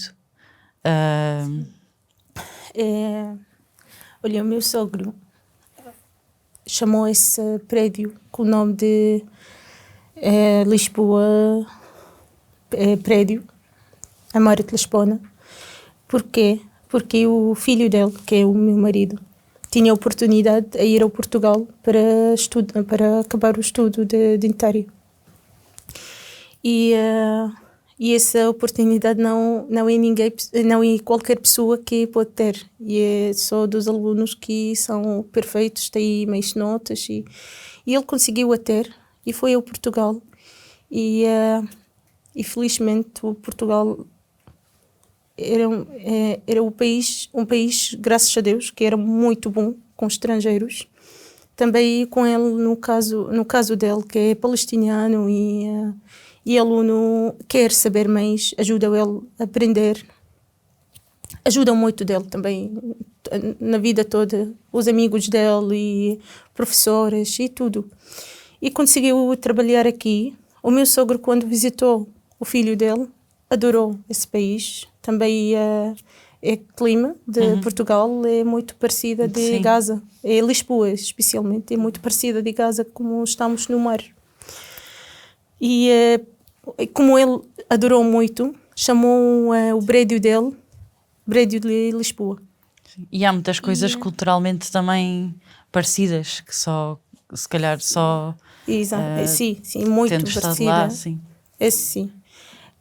Speaker 2: Olha, o meu sogro chamou esse prédio com o nome de Lisboa Prédio, Amora de Lisbona. Porquê? Porque o filho dele, que é o meu marido, tinha a oportunidade de ir ao Portugal para acabar o estudo de dentário. E essa oportunidade não é qualquer pessoa que pode ter. E é só dos alunos que são perfeitos, têm mais notas. E ele conseguiu a ter e foi ao Portugal. E felizmente o Portugal era um país, graças a Deus, que era muito bom com estrangeiros. Também com ele, no caso dele, que é palestiniano e aluno quer saber mais, ajuda ele a aprender. Ajuda muito dele também, na vida toda, os amigos dele e professores e tudo. E conseguiu trabalhar aqui. O meu sogro, quando visitou o filho dele, adorou esse país. Também clima de Portugal é muito parecida de
Speaker 1: Sim.
Speaker 2: Gaza. É Lisboa, especialmente, é muito parecida de Gaza, como estamos no mar. E como ele adorou muito, chamou o prédio dele Prédio de Lisboa.
Speaker 1: E há muitas coisas culturalmente também parecidas, que se calhar só
Speaker 2: sim, muito
Speaker 1: tendo estado
Speaker 2: parecida.
Speaker 1: lá, sim.
Speaker 2: Esse sim.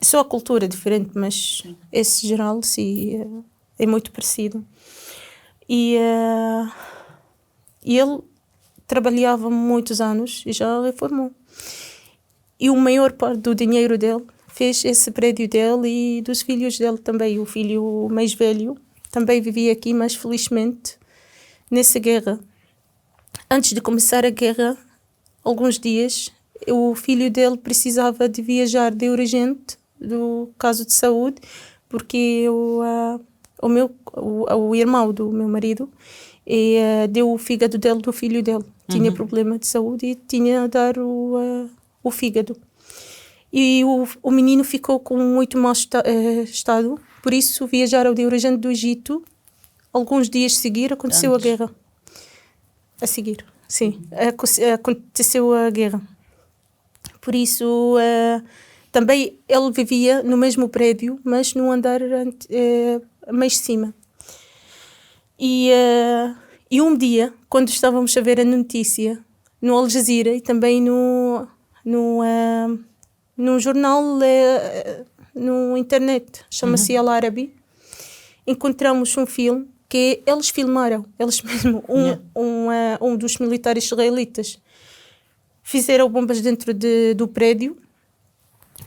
Speaker 2: Só a cultura é diferente, mas esse geral, sim, é muito parecido. E ele trabalhava muitos anos e já reformou. E o maior parte do dinheiro dele fez esse prédio dele e dos filhos dele também. O filho mais velho também vivia aqui, mas felizmente nessa guerra. Antes de começar a guerra, alguns dias, o filho dele precisava de viajar de urgente, do caso de saúde, porque o irmão do meu marido deu o fígado dele do filho dele. Tinha problema de saúde e tinha a dar o fígado. E o menino ficou com muito mau estado, por isso viajaram de urgente do Egito. Alguns dias a seguir aconteceu a guerra. A seguir, sim, aconteceu a guerra. Por isso, também ele vivia no mesmo prédio, mas no andar mais de cima. E um dia, quando estávamos a ver a notícia no Al Jazeera e também num jornal no internet, chama-se Al Arabi, encontramos um filme que eles filmaram, eles mesmo, um dos militares israelitas. Fizeram bombas dentro do prédio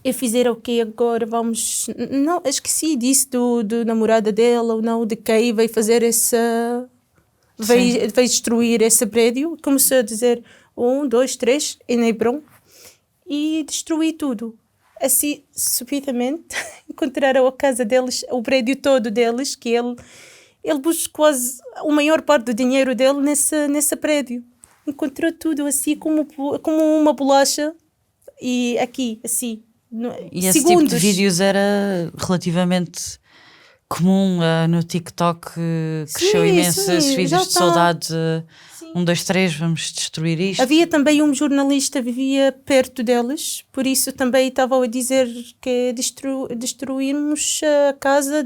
Speaker 2: e fizeram o que agora vamos... Não, esqueci disso do namorada dela ou não, de quem vai fazer essa... Vai destruir esse prédio. Começou a dizer 1, 2, 3 em Hebron e destruir tudo. Assim, subitamente, encontraram a casa deles, o prédio todo deles, que ele buscou quase a maior parte do dinheiro dele nesse prédio. Encontrou tudo assim como uma bolacha e aqui, assim,
Speaker 1: E esse
Speaker 2: segundos.
Speaker 1: tipo de vídeos era relativamente comum no TikTok, cresceu imenso esses vídeos de soldados. 1, 2, 3, vamos destruir isto.
Speaker 2: Havia também um jornalista que vivia perto deles, por isso também estavam a dizer que destruímos a casa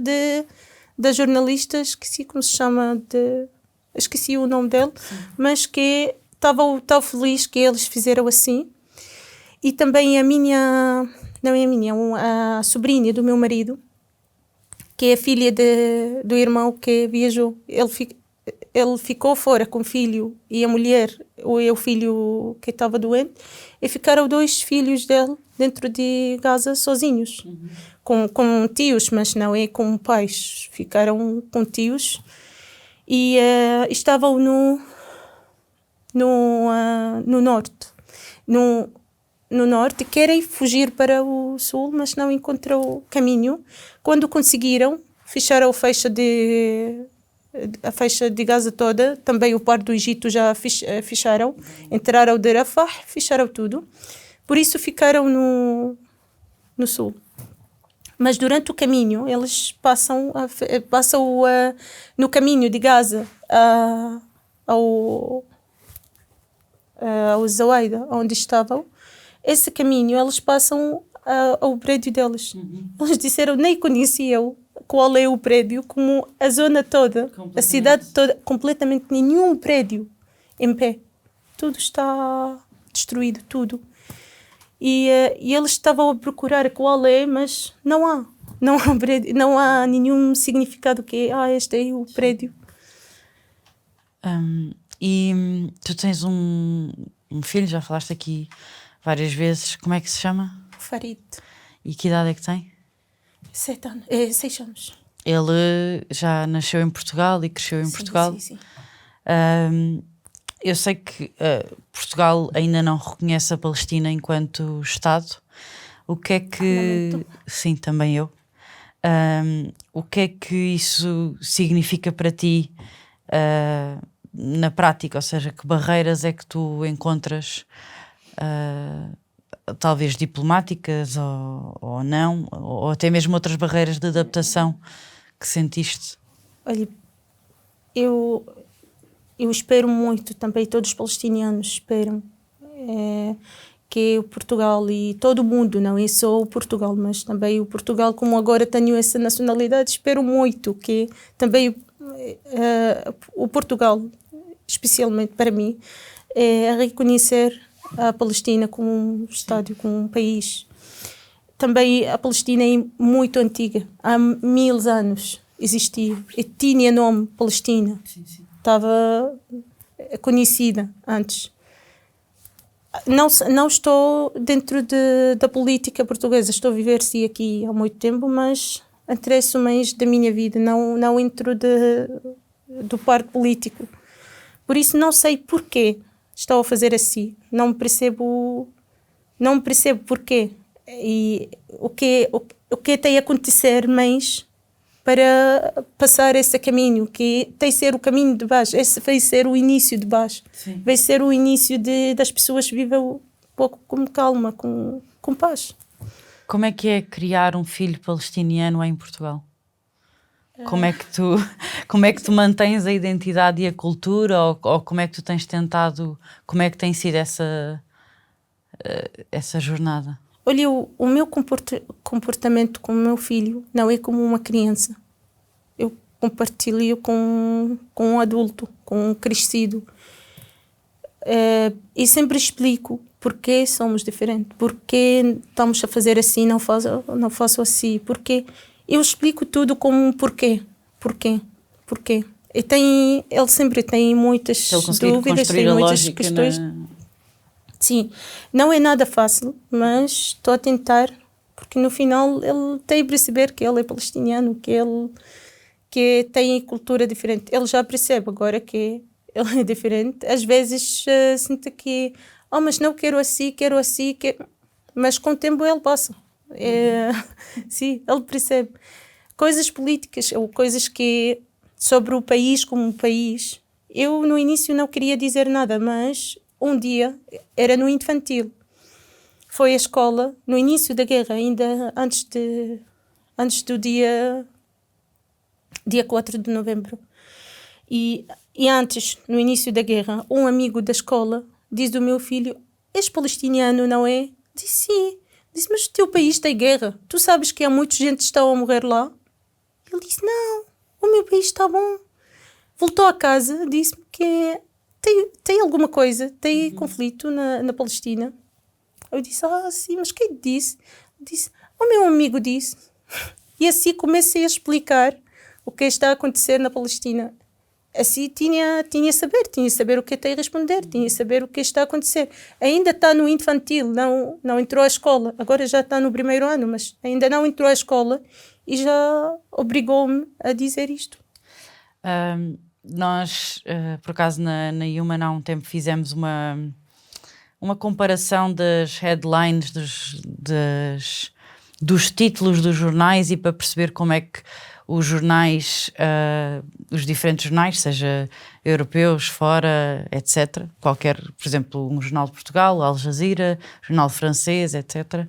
Speaker 2: da jornalista, esqueci como se chama, esqueci o nome dele, mas que estava tão feliz que eles fizeram assim. E também a sobrinha do meu marido, que é a filha do irmão que viajou. ele ficou fora com o filho e a mulher, o filho que estava doente, e ficaram 2 filhos dele dentro de Gaza sozinhos, com tios, mas não é com pais, ficaram com tios e estavam no norte, no norte, querem fugir para o sul, mas não encontram caminho. Quando conseguiram, fecharam a faixa de Gaza toda, também o Par do Egito já fecharam, entraram de Rafah, fecharam tudo. Por isso ficaram no sul. Mas durante o caminho, eles passam no caminho de Gaza ao Zawaida, onde estavam. Esse caminho, eles passam ao prédio deles. Eles disseram, nem conheciam qual é o prédio, como a zona toda, a cidade toda, completamente nenhum prédio em pé. Tudo está destruído, tudo. E eles estavam a procurar qual é, mas não há prédio, não há nenhum significado que este é o prédio.
Speaker 1: E tu tens um filho, já falaste aqui várias vezes, como é que se chama?
Speaker 2: Farid.
Speaker 1: E que idade é que tem?
Speaker 2: 6 anos.
Speaker 1: Ele já nasceu em Portugal e cresceu em Portugal?
Speaker 2: Sim.
Speaker 1: Eu sei que Portugal ainda não reconhece a Palestina enquanto Estado. O que é que...
Speaker 2: Lamento.
Speaker 1: Sim, também eu. O que é que isso significa para ti na prática? Ou seja, que barreiras é que tu encontras, talvez diplomáticas ou não, ou até mesmo outras barreiras de adaptação que sentiste?
Speaker 2: Olha, eu espero muito, também todos os palestinianos esperam, que o Portugal e todo o mundo, não é só o Portugal, mas também o Portugal, como agora tenho essa nacionalidade, espero muito que também o Portugal, especialmente para mim, reconhecer a Palestina como um Estado, como um país. Também a Palestina é muito antiga, há 1000 anos existia, e tinha nome Palestina.
Speaker 1: Sim.
Speaker 2: Estava conhecida antes. Não estou dentro da política portuguesa, estou a viver-se aqui há muito tempo, mas interesso mais da minha vida, não entro do par político. Por isso não sei porquê estou a fazer assim, não percebo porquê e o que tem a acontecer mais para passar esse caminho, que tem que ser o caminho de baixo. Esse vai ser o início de baixo.
Speaker 1: Sim.
Speaker 2: Vai ser o início das pessoas viver um pouco com calma, com paz.
Speaker 1: Como é que é criar um filho palestiniano em Portugal? Como é que tu mantens a identidade e a cultura, ou como é que tu tens tentado, como é que tem sido essa jornada?
Speaker 2: Olha, o meu comportamento com o meu filho não é como uma criança. Eu compartilho com um adulto, com um crescido. E sempre explico porque somos diferentes, porque estamos a fazer assim, não faço assim, porque eu explico tudo como um porquê. E ele sempre tem muitas dúvidas, tem muitas questões. Sim, não é nada fácil, mas estou a tentar, porque no final ele tem a perceber que ele é palestiniano, que tem cultura diferente. Ele já percebe agora que ele é diferente. Às vezes sinto que, mas não quero assim, mas com o tempo ele passa. Sim, ele percebe. Coisas políticas, ou coisas que sobre o país como um país. Eu no início não queria dizer nada, mas um dia, era no infantil, foi a escola, no início da guerra, ainda antes do dia 4 de novembro. E antes, no início da guerra, um amigo da escola diz ao meu filho, és palestiniano, não é? Disse sim. Disse, mas o teu país tem guerra, tu sabes que há muita gente que está a morrer lá? Ele disse, não, o meu país está bom. Voltou a casa, disse-me que tem alguma coisa, tem conflito na Palestina. Eu disse, sim, mas quem disse? Disse, o meu amigo disse. E assim comecei a explicar o que está a acontecer na Palestina. assim tinha saber o que tem a responder, tinha saber o que está a acontecer. Ainda está no infantil, não entrou à escola, agora já está no primeiro ano, mas ainda não entrou à escola e já obrigou-me a dizer isto.
Speaker 1: Nós, por acaso, na Human há um tempo fizemos uma comparação das headlines, dos títulos dos jornais, e para perceber como é que os jornais, os diferentes jornais, seja europeus, fora, etc. Qualquer, por exemplo, um jornal de Portugal, o Al Jazeera, jornal francês, etc.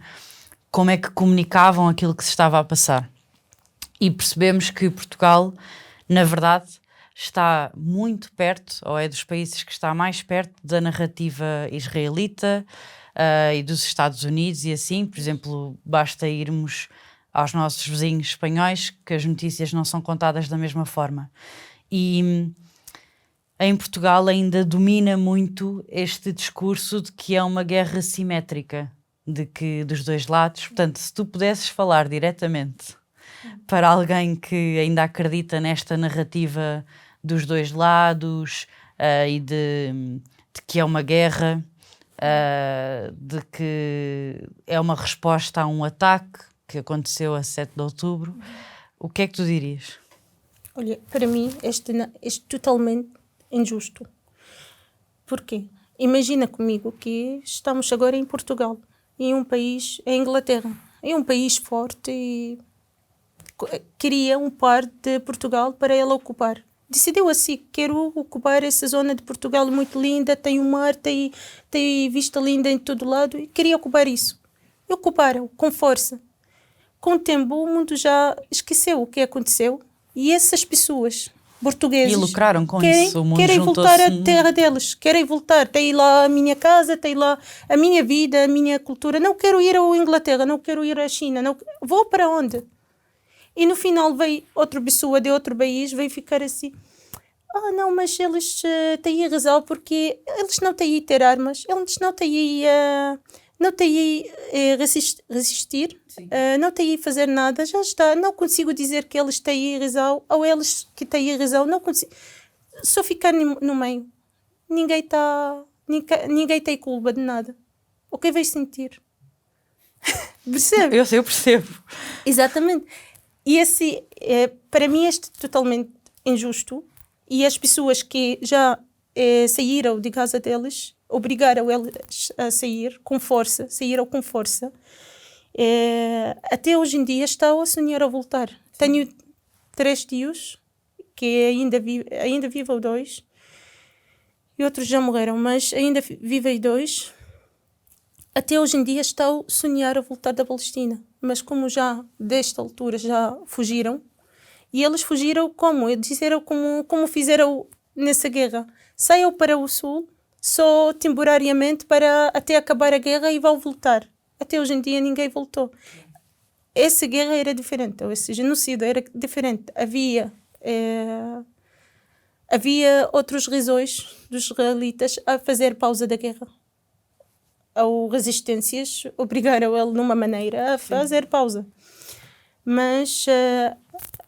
Speaker 1: Como é que comunicavam aquilo que se estava a passar. E percebemos que Portugal, na verdade, está muito perto, ou é dos países que está mais perto da narrativa israelita e dos Estados Unidos e assim. Por exemplo, basta irmos aos nossos vizinhos espanhóis que as notícias não são contadas da mesma forma. E em Portugal ainda domina muito este discurso de que é uma guerra simétrica, de que dos dois lados. Portanto, se tu pudesses falar diretamente para alguém que ainda acredita nesta narrativa dos dois lados e de que é uma guerra, de que é uma resposta a um ataque que aconteceu a 7 de outubro, o que é que tu dirias?
Speaker 2: Olha, para mim, este é totalmente injusto. Porquê? Imagina comigo que estamos agora em Portugal, em um país, em Inglaterra, em um país forte e queria um par de Portugal para ela ocupar. Decidiu assim, quero ocupar essa zona de Portugal muito linda, tem um mar, tem vista linda em todo lado, e queria ocupar isso. E ocuparam, com força. Com o tempo, o mundo já esqueceu o que aconteceu, e essas pessoas portuguesas
Speaker 1: e lucraram com isso. O mundo
Speaker 2: querem voltar à terra deles, querem voltar, tem lá a minha casa, tem lá a minha vida, a minha cultura. Não quero ir à Inglaterra, não quero ir à China, não, vou para onde? E no final veio outra pessoa de outro país, veio ficar assim, não, mas eles têm razão, porque eles não têm ter armas, eles não têm resistir, não têm fazer nada, já está, não consigo dizer que eles têm razão, ou eles que têm razão, não consigo, só ficar no meio, ninguém tem culpa de nada, o que vai sentir? Percebe?
Speaker 1: Eu percebo.
Speaker 2: Exatamente. E para mim, este é totalmente injusto. E as pessoas que já saíram de casa deles, obrigaram eles a sair com força, saíram com força. Até hoje em dia estão a sonhar a voltar. Tenho 3 tios, que ainda vivem 2, e outros já morreram, mas ainda vivem 2. Até hoje em dia estão a sonhar a voltar da Palestina. Mas como já, desta altura, já fugiram, e eles fugiram como? Eles disseram como fizeram nessa guerra. Saiam para o sul, só temporariamente, para até acabar a guerra e vão voltar. Até hoje em dia ninguém voltou. Essa guerra era diferente, esse genocídio era diferente. Havia outras razões dos israelitas a fazer pausa da guerra. Ou resistências obrigaram ele numa maneira a fazer pausa. Mas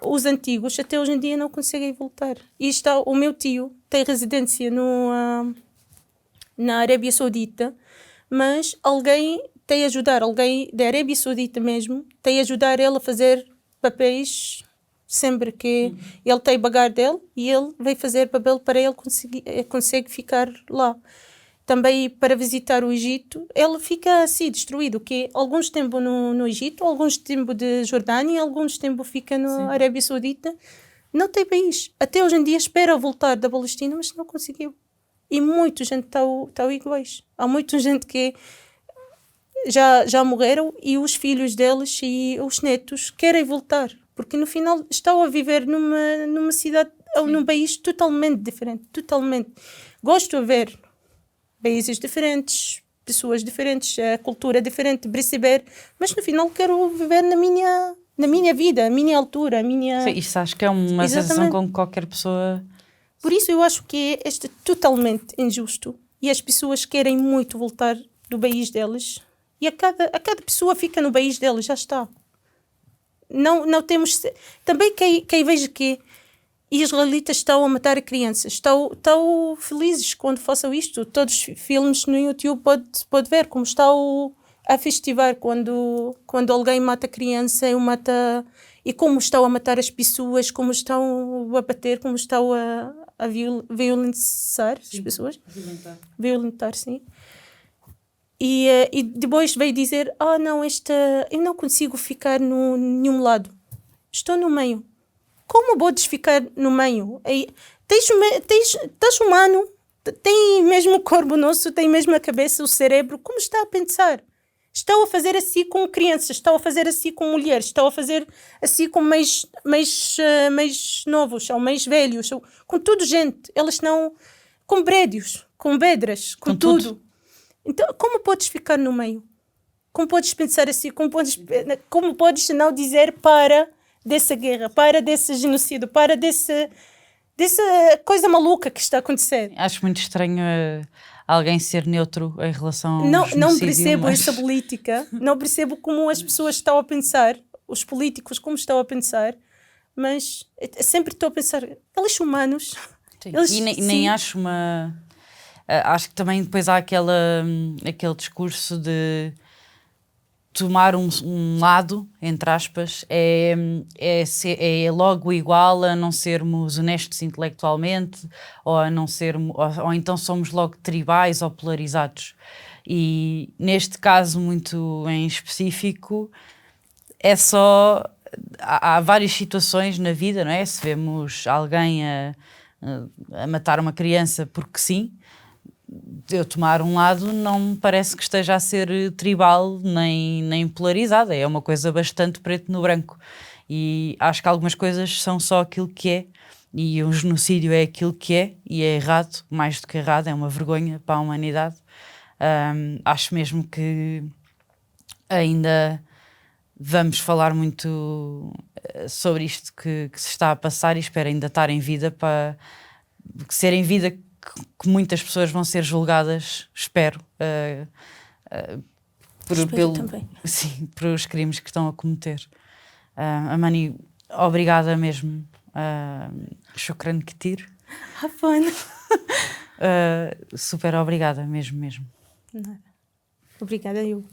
Speaker 2: os antigos até hoje em dia não conseguem voltar. E o meu tio tem residência na Arábia Saudita, mas alguém da Arábia Saudita mesmo, tem a ajudar ele a fazer papéis sempre que ele tem bagar dele, e ele vai fazer papel para ele consegue ficar lá. Também para visitar o Egito, ele fica assim destruído, que alguns tempos no Egito, alguns tempos de Jordânia, alguns tempos fica na Arábia Saudita. Não tem país. Até hoje em dia espera voltar da Palestina, mas não conseguiu. E muita gente está iguais. Há muita gente que já morreram, e os filhos deles e os netos querem voltar, porque no final estão a viver numa cidade ou num país totalmente diferente. Totalmente. Gosto de ver países diferentes, pessoas diferentes, a cultura diferente, perceber, mas no final quero viver na minha vida, a minha altura, a minha...
Speaker 1: Sim, isso acho que é uma sensação com que qualquer pessoa...
Speaker 2: Por isso eu acho que este é totalmente injusto, e as pessoas querem muito voltar do país deles, e a cada pessoa fica no país deles, já está. Não temos... Também quem veja que israelitas estão a matar crianças, estão felizes quando façam isto. Todos os filmes no YouTube pode ver como estão a festivar quando alguém mata criança e como estão a matar as pessoas, como estão a bater, como estão a violentar as pessoas. Violentar, sim. E depois veio dizer, não, eu não consigo ficar no nenhum lado. Estou no meio. Como podes ficar no meio? Estás humano, tem mesmo o corpo nosso, tem mesmo a cabeça, o cérebro. Como está a pensar? Estão a fazer assim com crianças, estão a fazer assim com mulheres, estão a fazer assim com mais novos, ou mais velhos, ou, com tudo gente. Elas não... Com prédios, com pedras, com tudo. Então, como podes ficar no meio? Como podes pensar assim? Como podes não dizer para dessa guerra, para desse genocídio, para dessa coisa maluca que está a acontecer?
Speaker 1: Acho muito estranho alguém ser neutro em relação ao genocídio.
Speaker 2: Não percebo essa política, não percebo como as pessoas estão a pensar, os políticos como estão a pensar, mas sempre estou a pensar, eles são humanos.
Speaker 1: Eles, e nem acho uma... acho que também depois há aquele discurso de tomar um lado, entre aspas, é logo igual a não sermos honestos intelectualmente, ou a não sermos, ou então somos logo tribais ou polarizados. E neste caso muito em específico, é só... Há várias situações na vida, não é? Se vemos alguém a matar uma criança porque sim, eu tomar um lado não me parece que esteja a ser tribal nem polarizada, é uma coisa bastante preto no branco, e acho que algumas coisas são só aquilo que é, e o genocídio é aquilo que é, e é errado, mais do que errado, é uma vergonha para a humanidade. Acho mesmo que ainda vamos falar muito sobre isto que se está a passar, e espero ainda estar em vida para ser em vida que muitas pessoas vão ser julgadas, espero, pelos crimes que estão a cometer. Amani, obrigada mesmo. Shukran Kathir. Super obrigada mesmo.
Speaker 2: Nada. Obrigada eu.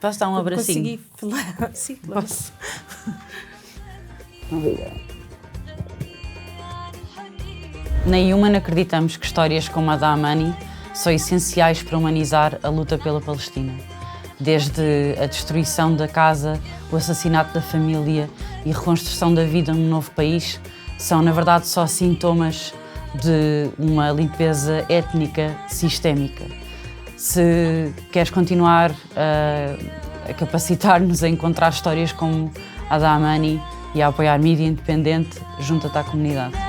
Speaker 1: Posso dar um abracinho?
Speaker 2: Consegui falar. Sim, claro.
Speaker 1: Posso? Obrigada. Na Human acreditamos que histórias como a da Amani são essenciais para humanizar a luta pela Palestina. Desde a destruição da casa, o assassinato da família e a reconstrução da vida num novo país, são na verdade só sintomas de uma limpeza étnica sistémica. Se queres continuar a capacitar-nos a encontrar histórias como a da Amani e a apoiar mídia independente, junta-te à comunidade.